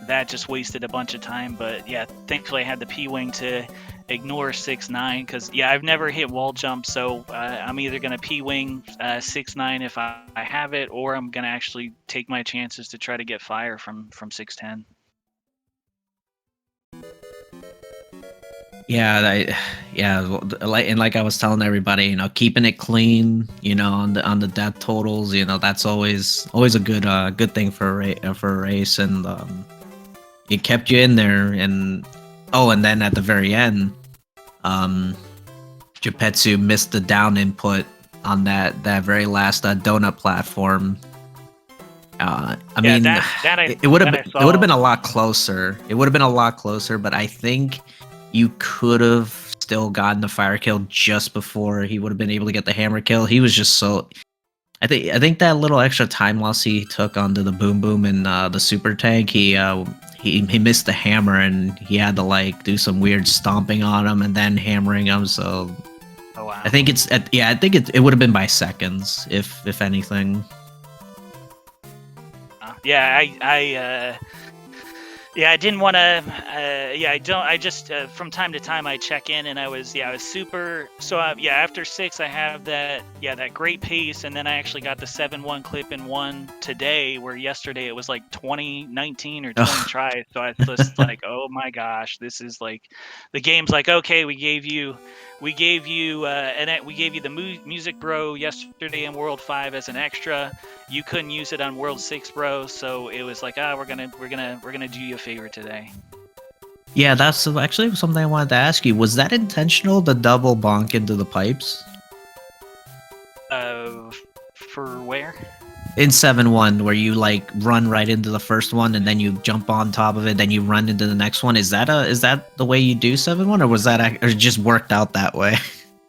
that just wasted a bunch of time. But yeah, thankfully I had the P-wing to ignore 6-9, because I've never hit wall jump, so I'm either gonna P-wing 6-9 if I have it, or I'm gonna actually take my chances to try to get fire from 6-10. Like I was telling everybody, keeping it clean, on the death totals, that's always a good thing for a race, and it kept you in there. And then at the very end, Japezu missed the down input on that very last donut platform. It would have been a lot closer. It would have been a lot closer, but I think you could have still gotten the fire kill just before he would have been able to get the hammer kill. He was just so. I think that little extra time loss he took onto the boom boom and the super tank, he missed the hammer, and he had to do some weird stomping on him and then hammering him. So, oh wow. I think it would have been by seconds, if anything. Yeah, Yeah, I didn't want to. Yeah, I don't. I just from time to time I check in, and I was super. So yeah, after 6, I have that great pace, and then I actually got the 7-1 clip in one today, where yesterday it was like 20, 19 or 20 tries. So I was just like, oh my gosh, this is like, the game's like, okay, we gave you we gave you the music bro yesterday in World 5 as an extra. You couldn't use it on World 6, bro. So it was like, we're gonna do you a favor today. Yeah, that's actually something I wanted to ask you. Was that intentional, the double bonk into the pipes? For where? In 7-1, where you like run right into the first one and then you jump on top of it, then you run into the next one. Is that the way you do 7-1, or was that or it just worked out that way?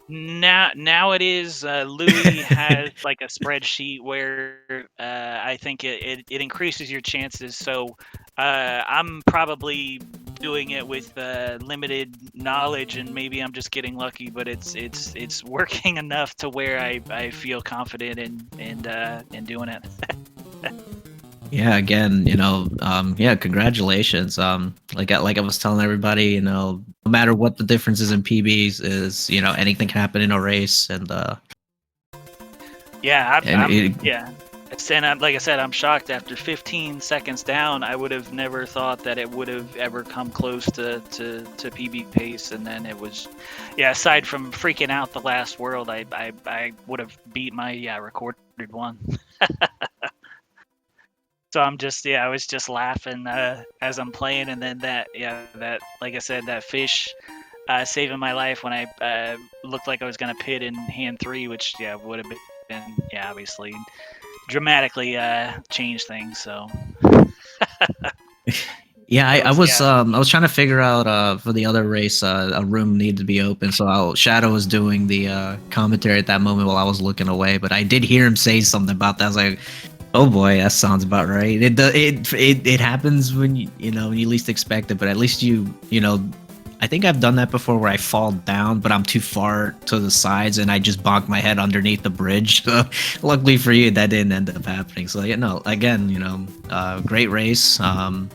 Now it is. Louis has like a spreadsheet where I think it increases your chances. So I'm probably doing it with limited knowledge, and maybe I'm just getting lucky. But it's working enough to where I feel confident in doing it. Yeah, again, yeah, congratulations. Like I was telling everybody, no matter what the differences in PBs is, anything can happen in a race, and Yeah, and And like I said, I'm shocked. After 15 seconds down, I would have never thought that it would have ever come close to PB pace. And then it was, aside from freaking out the last world, I would have beat my recorded one. So I was just laughing as I'm playing, and then that like I said, that fish saving my life when I looked like I was gonna pit in hand 3, which would have been obviously dramatically change things. So yeah, I was trying to figure out for the other race a room needed to be open, so Shadow was doing the commentary at that moment while I was looking away, but I did hear him say something about that. I was like, oh boy, that sounds about right. It happens when when you least expect it, but at least I think I've done that before where I fall down, but I'm too far to the sides and I just bonk my head underneath the bridge. So luckily for you, that didn't end up happening. So again, great race. I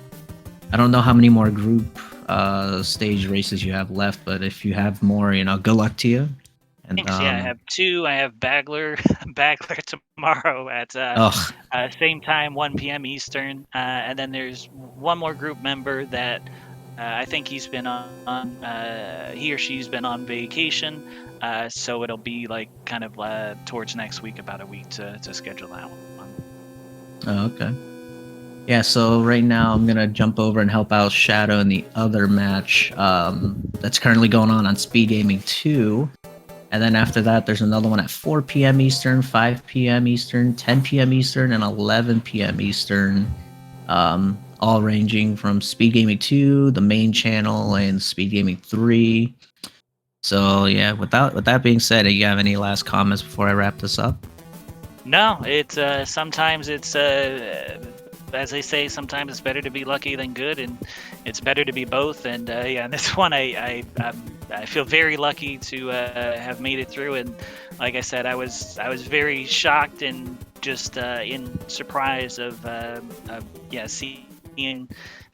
don't know how many more group stage races you have left, but if you have more, good luck to you. And, thanks. I have 2. I have Bagler tomorrow at same time, 1 p.m. Eastern, and then there's one more group member that I think he's been on he or she's been on vacation, so it'll be like kind of towards next week, about a week to schedule that one. Oh, okay. Yeah, so right now I'm gonna jump over and help out Shadow in the other match that's currently going on SpeedGaming 2. And then after that, there's another one at 4 p.m. Eastern, 5 p.m. Eastern, 10 p.m. Eastern, and 11 p.m. Eastern. All ranging from SpeedGaming 2, the main channel, and SpeedGaming 3. So yeah, with that being said, do you have any last comments before I wrap this up? No, it's sometimes it's as they say, sometimes it's better to be lucky than good, and it's better to be both. And in this one, I feel very lucky to have made it through. And like I said, I was very shocked and just in surprise of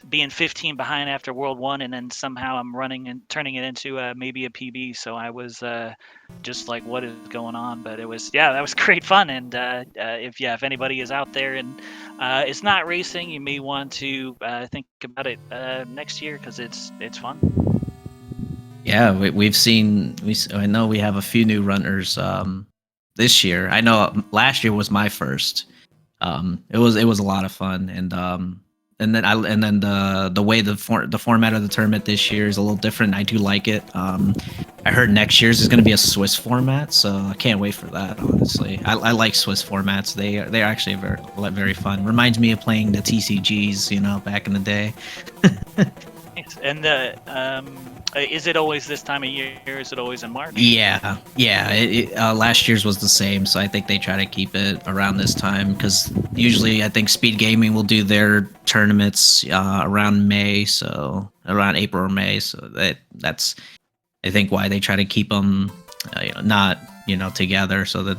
being 15 behind after World 1, and then somehow I'm running and turning it into maybe a PB. So I was just like, what is going on? But it was that was great fun. And if anybody is out there and it's not racing, you may want to think about it next year, because it's fun. Yeah, I know we have a few new runners this year. I know last year was my first. It was a lot of fun, and then the way the format of the tournament this year is a little different. I do like it. I heard next year's is going to be a Swiss format, so I can't wait for that. Honestly, I like Swiss formats. They're actually very fun. Reminds me of playing the TCGs, back in the day. And is it always this time of year? Is it always in March? Yeah. Last year's was the same, so I think they try to keep it around this time, because usually I think SpeedGaming will do their tournaments around May, so around April or May. So that's I think why they try to keep them not together, so that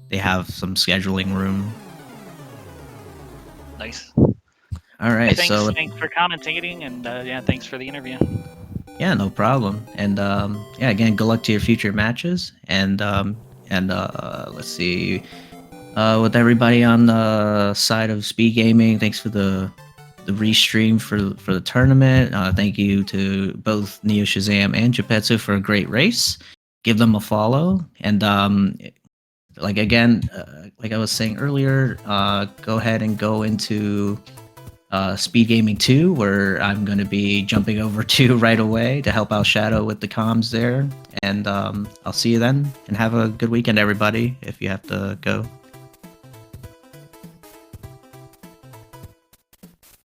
they have some scheduling room. Nice. All right, Thanks, so thanks for commentating, and yeah, thanks for the interview. yeah, no problem. And yeah, again, good luck to your future matches. And let's see, with everybody on the side of Speed Gaming, thanks for the restream for the tournament. Thank you to both neoshazam and Japezu for a great race. Give them a follow. And like again, like I was saying earlier, go ahead and go into Speed Gaming 2, where I'm going to be jumping over to right away to help out Shadow with the comms there. And I'll see you then, and have a good weekend, everybody, if you have to go.